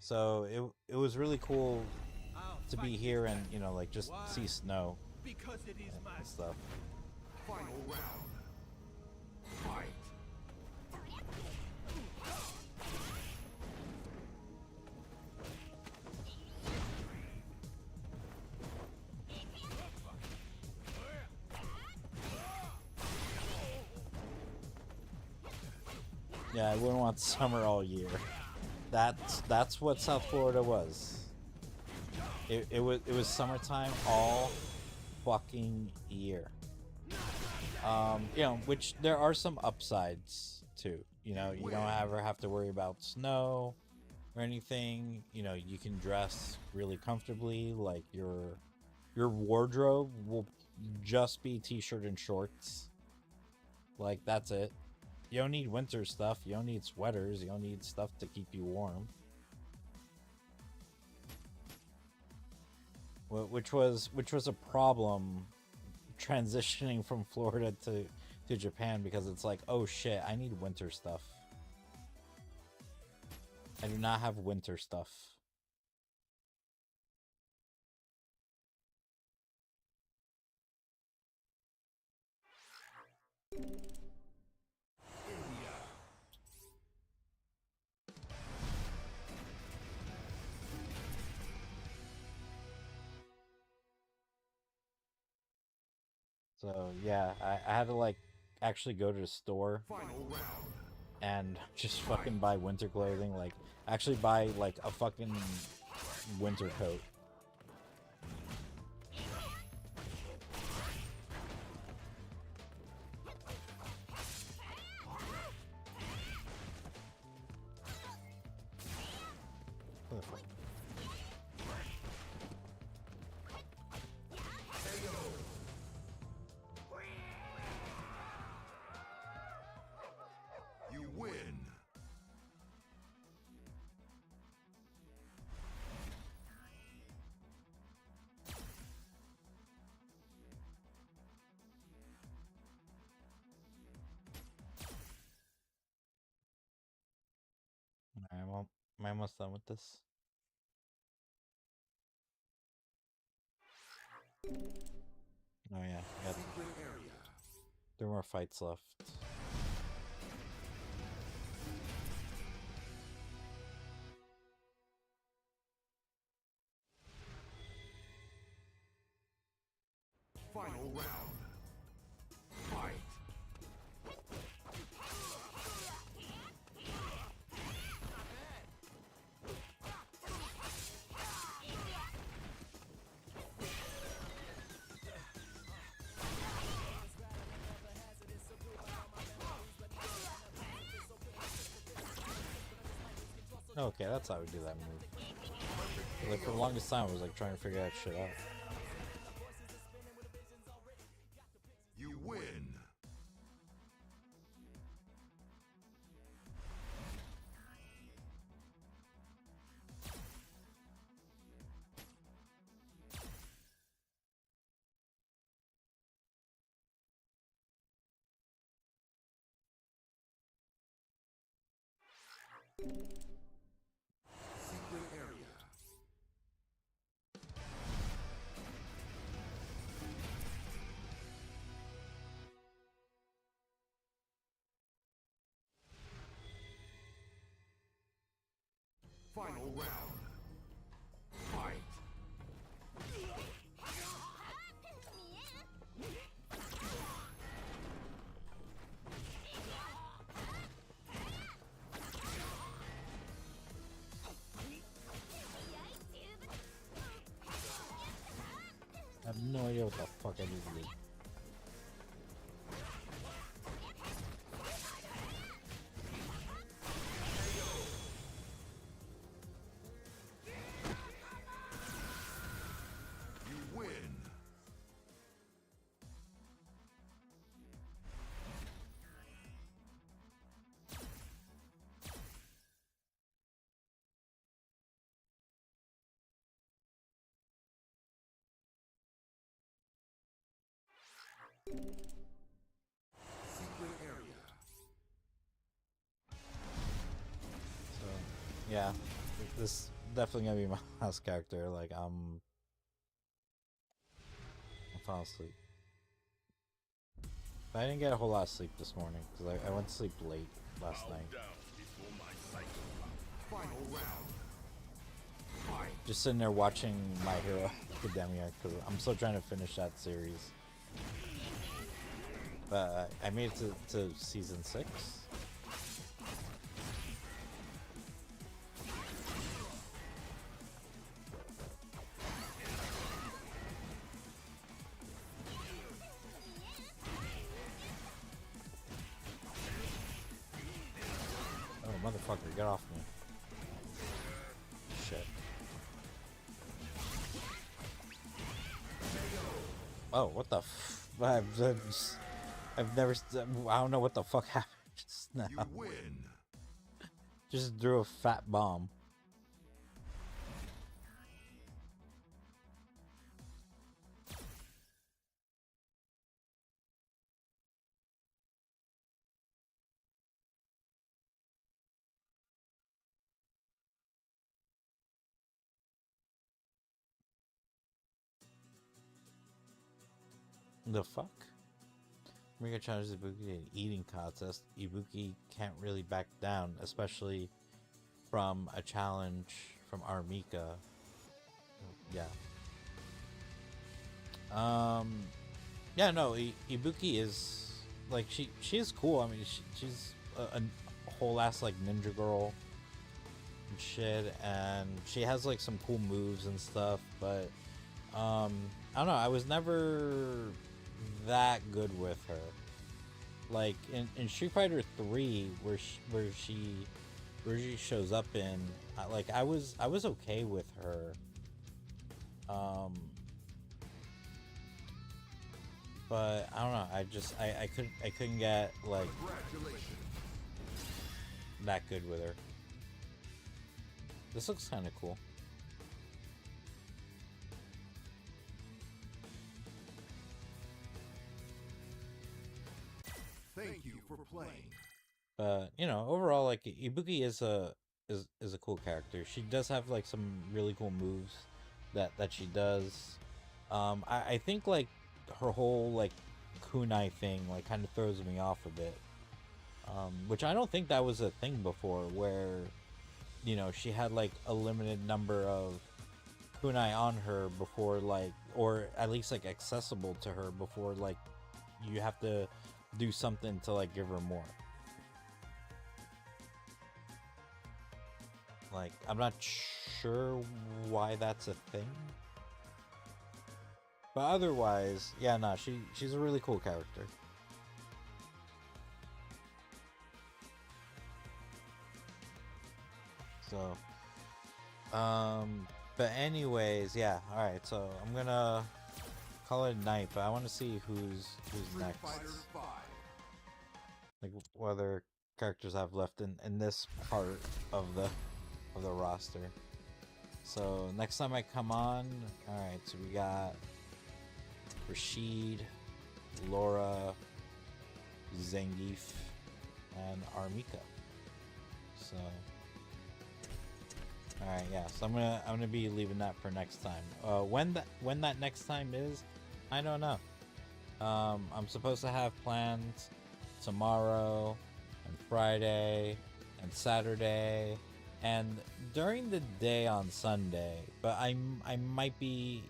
[SPEAKER 1] So it was really cool to be here and, you know, like, just see snow
[SPEAKER 4] Because it is my
[SPEAKER 1] and stuff.
[SPEAKER 2] Final round. Fight.
[SPEAKER 1] Yeah, I wouldn't want summer all year. That's what South Florida was. It was summertime all fucking year. You know, which there are some upsides too. You know, you don't ever have to worry about snow or anything. You know, you can dress really comfortably. Like your wardrobe will just be t-shirt and shorts. Like, that's it. You don't need winter stuff. You don't need sweaters. You don't need stuff to keep you warm. Which was a problem transitioning from Florida to Japan, because it's like, oh shit, I need winter stuff. I do not have winter stuff. So yeah, I had to like actually go to the store and just fucking buy winter clothing, like actually buy like a fucking winter coat. What the fuck?
[SPEAKER 2] You win.
[SPEAKER 1] Alright, well, am I almost done with this? Oh yeah, I got
[SPEAKER 2] Secret area.
[SPEAKER 1] 3 more fights left.
[SPEAKER 2] Final round. Fight.
[SPEAKER 1] Okay, that's how we do that move. Like for the longest time, I was like trying to figure that shit out.
[SPEAKER 2] You win. Secret area. Final round. Fight.
[SPEAKER 1] I have no idea what the fuck I need to do.
[SPEAKER 2] You win. Secret area.
[SPEAKER 1] So yeah, this definitely gonna be my last character. Like I'm falling asleep. But I didn't get a whole lot of sleep this morning because I went to sleep late last night.
[SPEAKER 3] Down before my cycle.
[SPEAKER 2] Final round. Fight.
[SPEAKER 1] Just sitting there watching My Hero Academia because I'm still trying to finish that series. But I made it to season 6. Oh, motherfucker, get off me. Shit. Oh, what the I've never I don't know what the fuck happened just now.
[SPEAKER 2] You win.
[SPEAKER 1] Just threw a fat bomb. The fuck? Mega challenges Ibuki in an eating contest. Ibuki can't really back down, especially from a challenge from Armika. Yeah. Yeah, no, Ibuki is like she is cool. I mean, she's a whole ass like ninja girl and shit, and she has like some cool moves and stuff. But I don't know. I was never that good with her. Like in Street Fighter 3, where she shows up in, like I was okay with her. But I don't know. I couldn't get like
[SPEAKER 2] Congratulations.
[SPEAKER 1] that good with her. This looks kind of cool.
[SPEAKER 2] Thank you for playing.
[SPEAKER 1] But you know, overall, like Ibuki is a cool character. She does have like some really cool moves that she does. I think like her whole like kunai thing like kind of throws me off a bit. Which I don't think that was a thing before, where you know she had like a limited number of kunai on her before, like, or at least like accessible to her before, like you have to do something to like give her more. Like, I'm not sure why that's a thing. But otherwise, yeah, no, she's a really cool character. So, but anyways, yeah, alright, so I'm gonna call it a night, but I want to see who's
[SPEAKER 2] Street
[SPEAKER 1] next.
[SPEAKER 2] Fighter 5.
[SPEAKER 1] Like, what other characters I've left in this part of the roster. So next time I come on, all right. So we got Rashid, Laura, Zangief, and Armika. So, all right, yeah. So I'm gonna be leaving that for next time. When that next time is, I don't know. I'm supposed to have plans tomorrow and Friday and Saturday and during the day on Sunday, but I might be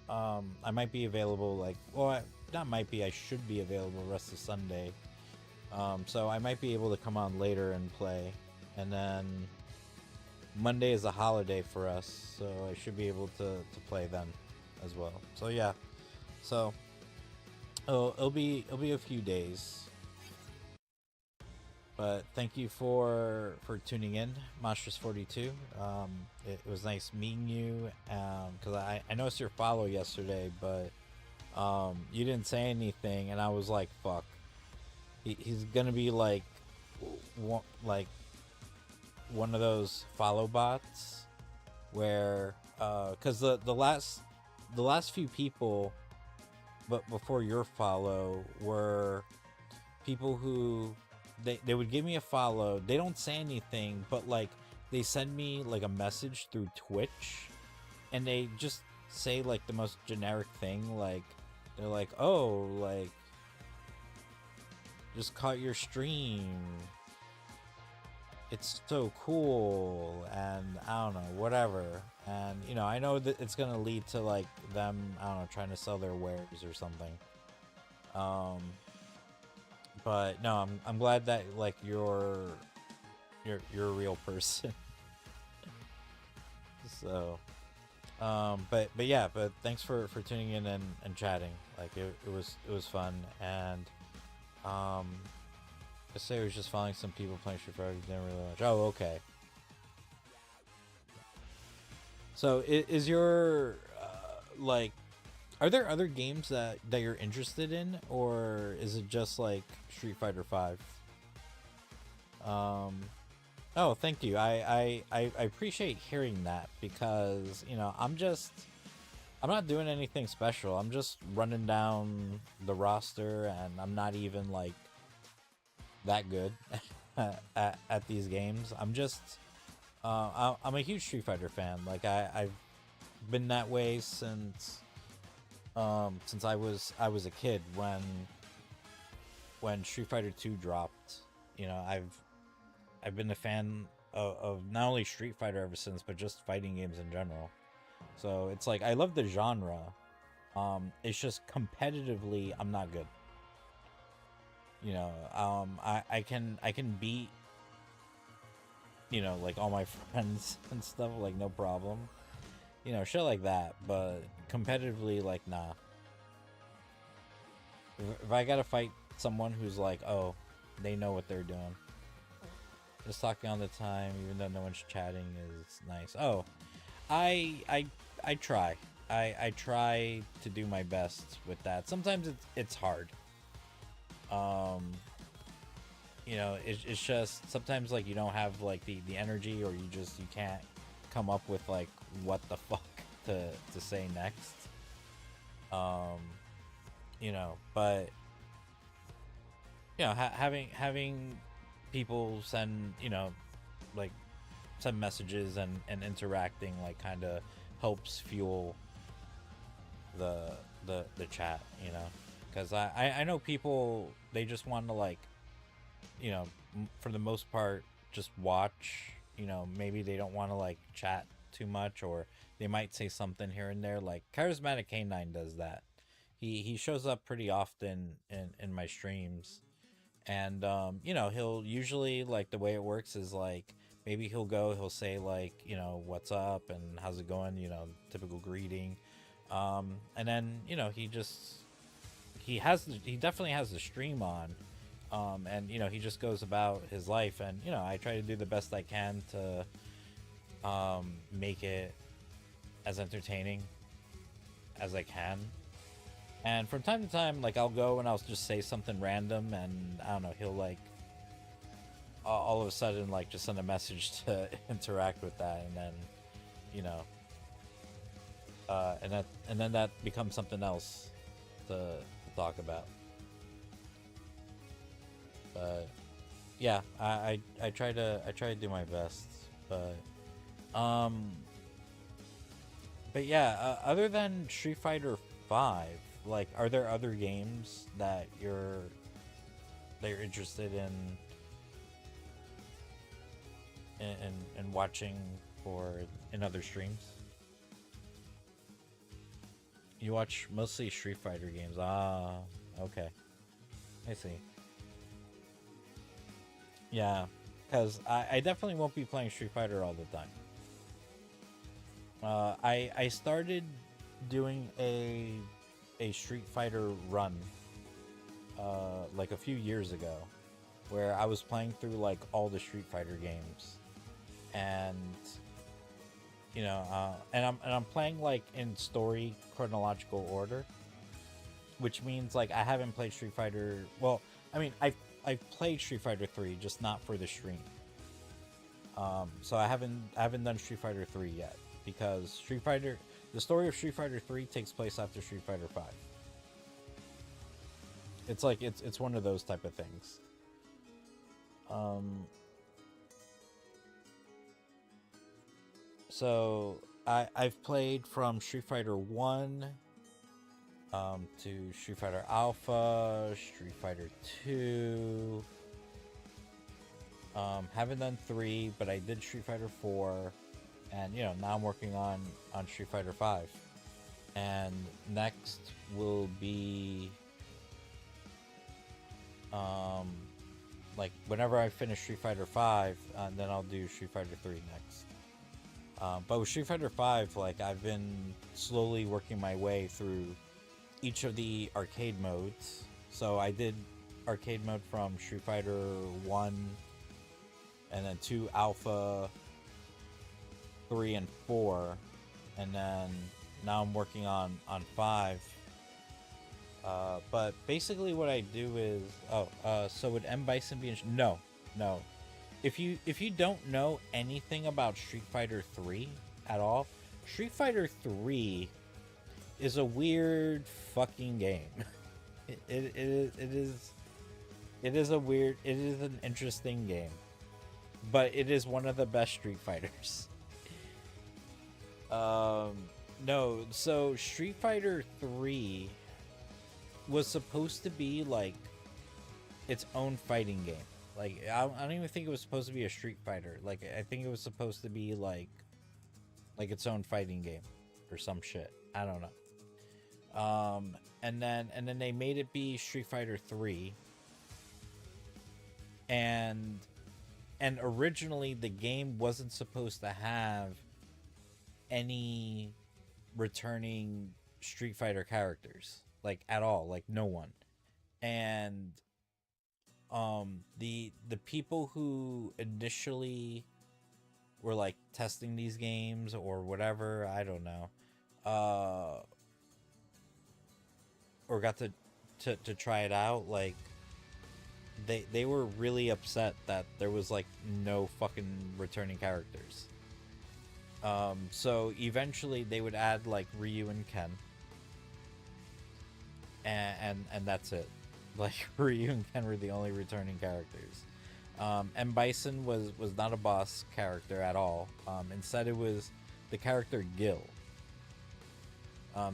[SPEAKER 1] available, like, well, not might be, I should be available the rest of Sunday. So I might be able to come on later and play, and then Monday is a holiday for us, so I should be able to play then as well. So yeah, so it'll be a few days. But thank you for tuning in, Monstrous42. It was nice meeting you, because I noticed your follow yesterday, but you didn't say anything, and I was like, fuck. He's gonna be like one of those follow bots where, because the last few people, but before your follow, were people who they would give me a follow. They don't say anything, but like they send me like a message through Twitch, and they just say like the most generic thing. Like they're like, "Oh, like just caught your stream. It's so cool," and I don't know, whatever. And you know, I know that it's gonna lead to like them, I don't know, trying to sell their wares or something. But no, I'm glad that like you're a real person. So, but yeah, but thanks for tuning in and chatting. Like it was fun, and I say I was just following some people playing Street Fighter. Didn't really watch. Oh, okay. So is your like Are there other games that you're interested in, or is it just like Street Fighter Five? Um, oh, thank you. I appreciate hearing that because I'm not doing anything special. I'm just running down the roster, and I'm not even like that good at these games. I'm a huge Street Fighter fan. Like I've been that way since I was a kid when Street Fighter 2 dropped. You know, I've been a fan of not only Street Fighter ever since, but just fighting games in general. So it's like I love the genre. It's just competitively I'm not good. You know, I can beat, you know, like all my friends and stuff, like no problem. You know, shit like that, but competitively, like, nah. If I gotta fight someone who's like, oh, they know what they're doing. Just talking all the time, even though no one's chatting, is nice. Oh, I try. I try to do my best with that. Sometimes it's hard. You know, it's just sometimes like you don't have like the energy, or you can't come up with like what the fuck to say next. You know, but you know, having people send, you know, like send messages and interacting like kind of helps fuel the chat, you know, because I know people, they just want to like, you know, for the most part just watch. You know, maybe they don't want to like chat too much, or they might say something here and there. Like Charismatic K9 does that. He shows up pretty often in my streams, and you know, he'll usually, like, the way it works is like maybe he'll say like, you know, what's up and how's it going, you know, typical greeting, and then, you know, he definitely has the stream on, and you know, he just goes about his life, and you know, I try to do the best I can to make it as entertaining as I can. And from time to time, like, I'll go and I'll just say something random, and I don't know, he'll like all of a sudden like just send a message to interact with that, and then, you know, and then that becomes something else to talk about. But yeah, I try to do my best, but yeah, other than Street Fighter 5, like, are there other games that you're interested in watching or in other streams? You watch mostly Street Fighter games. Ah, okay. I see. Yeah, because I definitely won't be playing Street Fighter all the time. I started doing a Street Fighter run like a few years ago, where I was playing through like all the Street Fighter games, and you know, and I'm playing like in story chronological order, which means like I haven't played Street Fighter. Well, I mean, I've played Street Fighter 3, just not for the stream. So I haven't done Street Fighter 3 yet, because the story of Street Fighter 3 takes place after Street Fighter 5. It's like it's one of those type of things. So I've played from Street Fighter 1 to Street Fighter Alpha, Street Fighter 2. Haven't done 3, but I did Street Fighter 4, and you know, now I'm working on Street Fighter 5. And next will be like whenever I finish Street Fighter 5, then I'll do Street Fighter 3 next. But with Street Fighter 5, like, I've been slowly working my way through each of the arcade modes. So I did arcade mode from Street Fighter 1, and then 2 Alpha, 3 and 4, and then now I'm working on 5. But basically what I do is, so would M Bison be no. If you don't know anything about Street Fighter 3 at all, Street Fighter 3 is a weird fucking game. It is an interesting game, but it is one of the best Street Fighters. No, so Street Fighter 3 was supposed to be like its own fighting game. Like I don't even think it was supposed to be a Street Fighter. Like I think it was supposed to be like its own fighting game or some shit. I don't know. And then they made it be Street Fighter 3. And originally the game wasn't supposed to have any returning Street Fighter characters, like at all, like no one. And the people who initially were like testing these games or whatever, I don't know, or got to try it out, like they were really upset that there was like no fucking returning characters. So eventually they would add like Ryu and Ken, and that's it. Like Ryu and Ken were the only returning characters. And Bison was not a boss character at all. Instead it was the character Gil,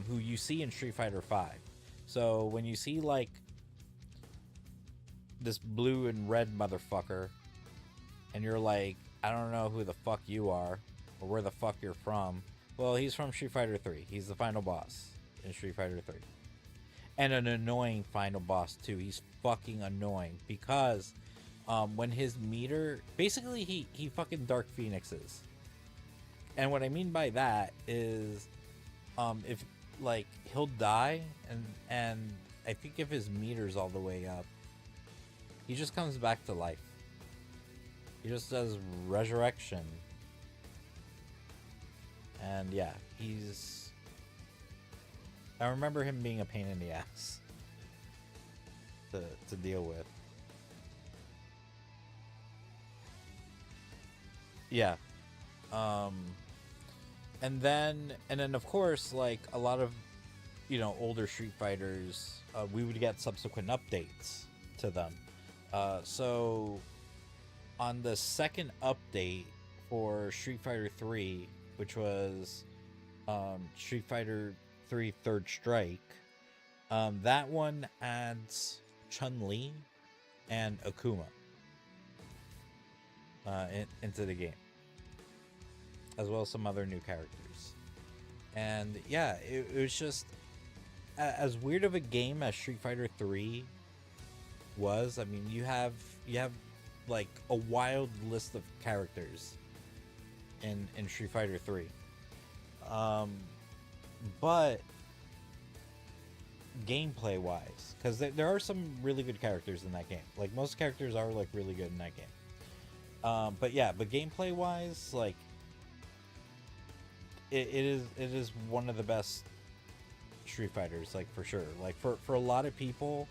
[SPEAKER 1] who you see in Street Fighter 5. So when you see like this blue and red motherfucker, and you're like, I don't know who the fuck you are or where the fuck you're from. Well, he's from Street Fighter 3. He's the final boss in Street Fighter 3. And an annoying final boss too. He's fucking annoying because when his meter, basically he fucking Dark Phoenixes. And what I mean by that is if like he'll die and I think if his meter's all the way up, he just comes back to life. He just does resurrection. And yeah, I remember him being a pain in the ass to deal with. Yeah. And then of course, like a lot of, older Street Fighters, we would get subsequent updates to them. So on the second update for Street Fighter 3, which was Street Fighter 3 Third Strike, that one adds Chun-Li and Akuma into the game, as well as some other new characters. And yeah, it was just as weird of a game as Street Fighter 3 was. I mean, you have like a wild list of characters in Street Fighter 3. But gameplay wise, because there are some really good characters in that game. Like most characters are like really good in that game. But gameplay wise, like it is one of the best Street Fighters, like for sure. Like for a lot of people,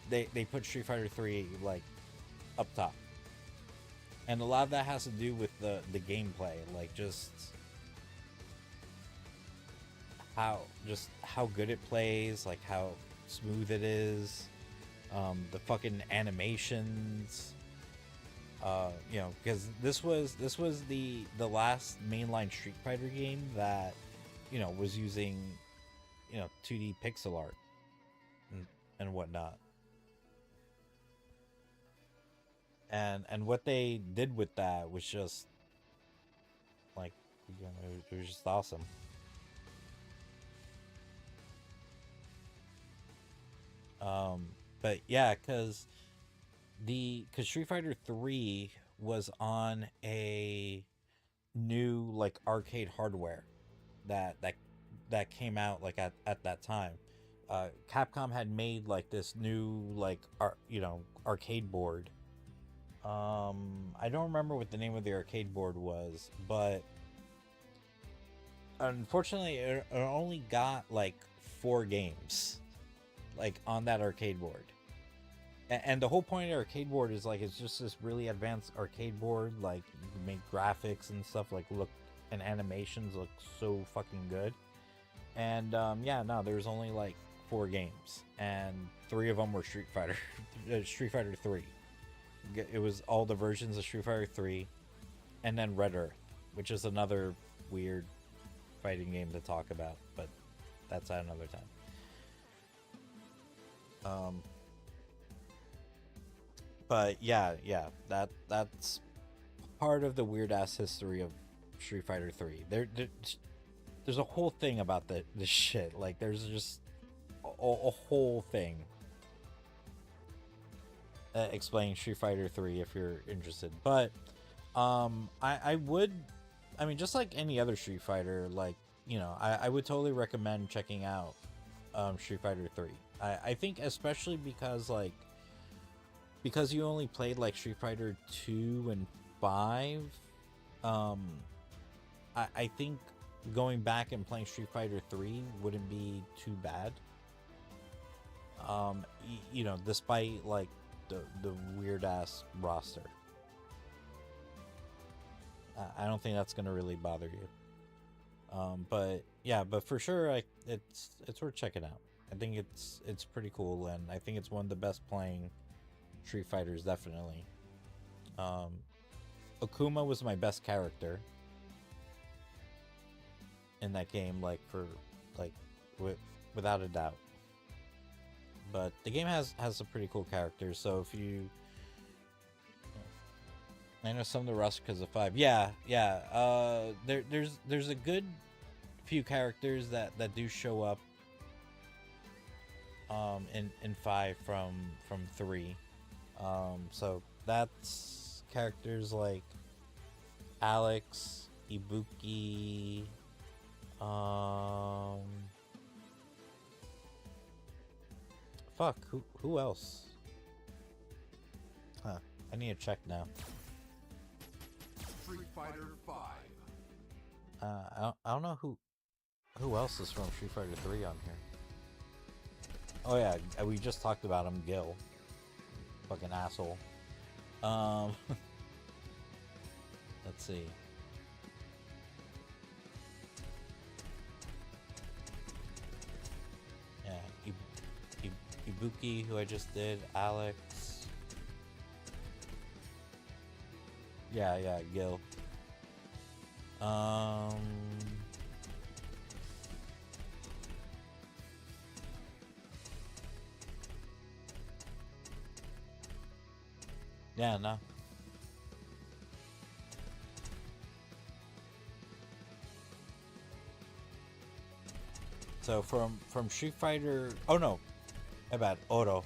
[SPEAKER 1] they put Street Fighter 3 like up top. And a lot of that has to do with the gameplay, like just how good it plays, like how smooth it is, the fucking animations, because this was the last mainline Street Fighter game that was using 2D pixel art and whatnot. And what they did with that was just like, it was just awesome. But yeah, because Street Fighter 3 was on a new like arcade hardware that came out like at that time. Capcom had made like this new like arcade board. I don't remember what the name of the arcade board was, but unfortunately, it only got like 4 games, like on that arcade board. And the whole point of arcade board is like it's just this really advanced arcade board. Like you can make graphics and stuff like look and animations look so fucking good. And yeah, no, there's only like 4 games, and 3 of them were Street Fighter, Street Fighter 3. It was all the versions of Street Fighter 3, and then Red Earth, which is another weird fighting game to talk about, but that's at another time. But yeah, that's part of the weird ass history of Street Fighter 3. There's a whole thing about this shit. Like there's just a whole thing explaining Street Fighter 3 if you're interested. But I mean, just like any other Street Fighter, like, you know, I would totally recommend checking out Street Fighter 3. I think especially because you only played like Street Fighter 2 and 5, I think going back and playing Street Fighter 3 wouldn't be too bad. You know, despite like the weird ass roster. I don't think that's gonna really bother you. But yeah, but for sure, it's worth checking out. I think it's pretty cool, and I think it's one of the best playing Street Fighters, definitely. Akuma was my best character in that game, like without a doubt. But the game has some pretty cool characters, so if you, I know some of the rust because of 5. Yeah. There's a good few characters that do show up in 5 from 3. So that's characters like Alex, Ibuki, fuck, who else? Huh, I need to check now.
[SPEAKER 2] Street Fighter 5.
[SPEAKER 1] I don't know who else is from Street Fighter 3 on here. Oh yeah, we just talked about him, Gil. Fucking asshole. Let's see. Yeah, Ibuki, who I just did, Alex. Yeah, Gil. Yeah, no. So from Street Fighter, oh no, my bad. Oro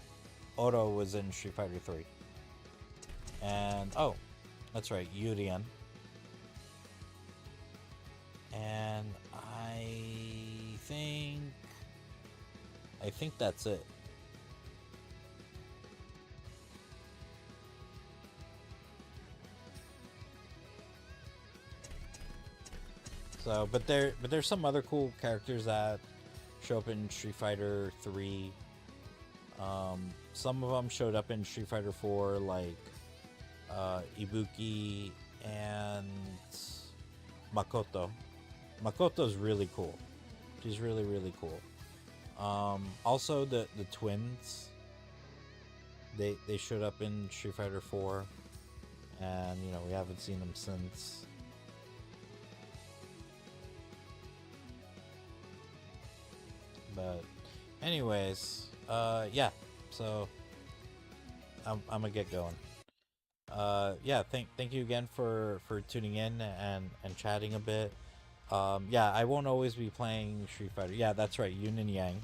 [SPEAKER 1] was in Street Fighter 3, and oh, that's right, Yurian. And I think that's it. So, but there's some other cool characters that show up in Street Fighter 3. Some of them showed up in Street Fighter 4, like Ibuki and Makoto. Makoto's really cool. She's really, really cool. Also the twins. They showed up in Street Fighter 4, and you know, we haven't seen them since. But anyways, yeah, so I'm gonna get going. Yeah, thank you again for tuning in and chatting a bit. Yeah, I won't always be playing Street Fighter. Yeah, that's right, Yin and Yang.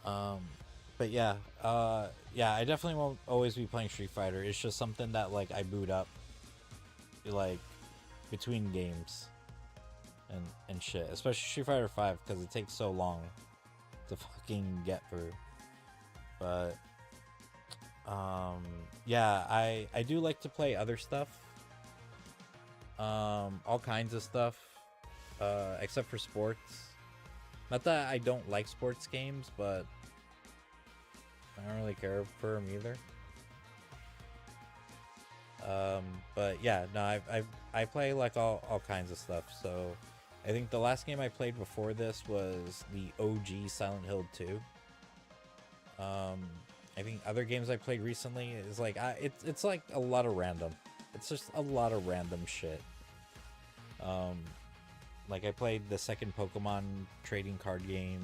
[SPEAKER 1] But yeah, yeah, I definitely won't always be playing Street Fighter. It's just something that like I boot up like between games and shit, especially Street Fighter 5 because it takes so long to fucking get through. But yeah, I do like to play other stuff, all kinds of stuff. except for sports. Not that I don't like sports games, but I don't really care for them either. But yeah, no, I play like all kinds of stuff. So I think the last game I played before this was the OG Silent Hill 2. I think other games I played recently is like it's like a lot of random. It's just a lot of random shit. Like I played the second Pokemon trading card game.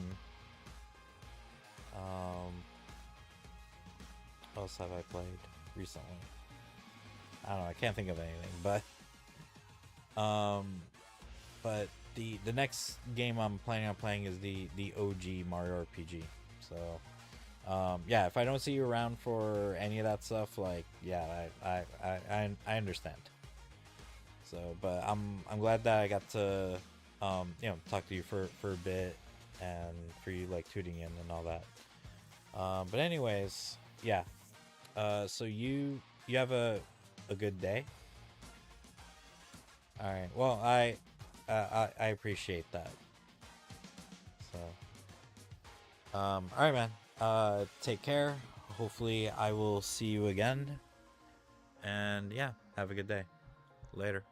[SPEAKER 1] What else have I played recently? I don't know. I can't think of anything, but the next game I'm planning on playing is the OG Mario RPG. So, yeah, if I don't see you around for any of that stuff, like, yeah, I understand. So, but I'm glad that I got to, you know, talk to you for a bit, and for you like tuning in and all that. But anyways, yeah. So you have a good day. All right. Well, I appreciate that. So, all right, man. Take care. Hopefully, I will see you again. And yeah, have a good day. Later.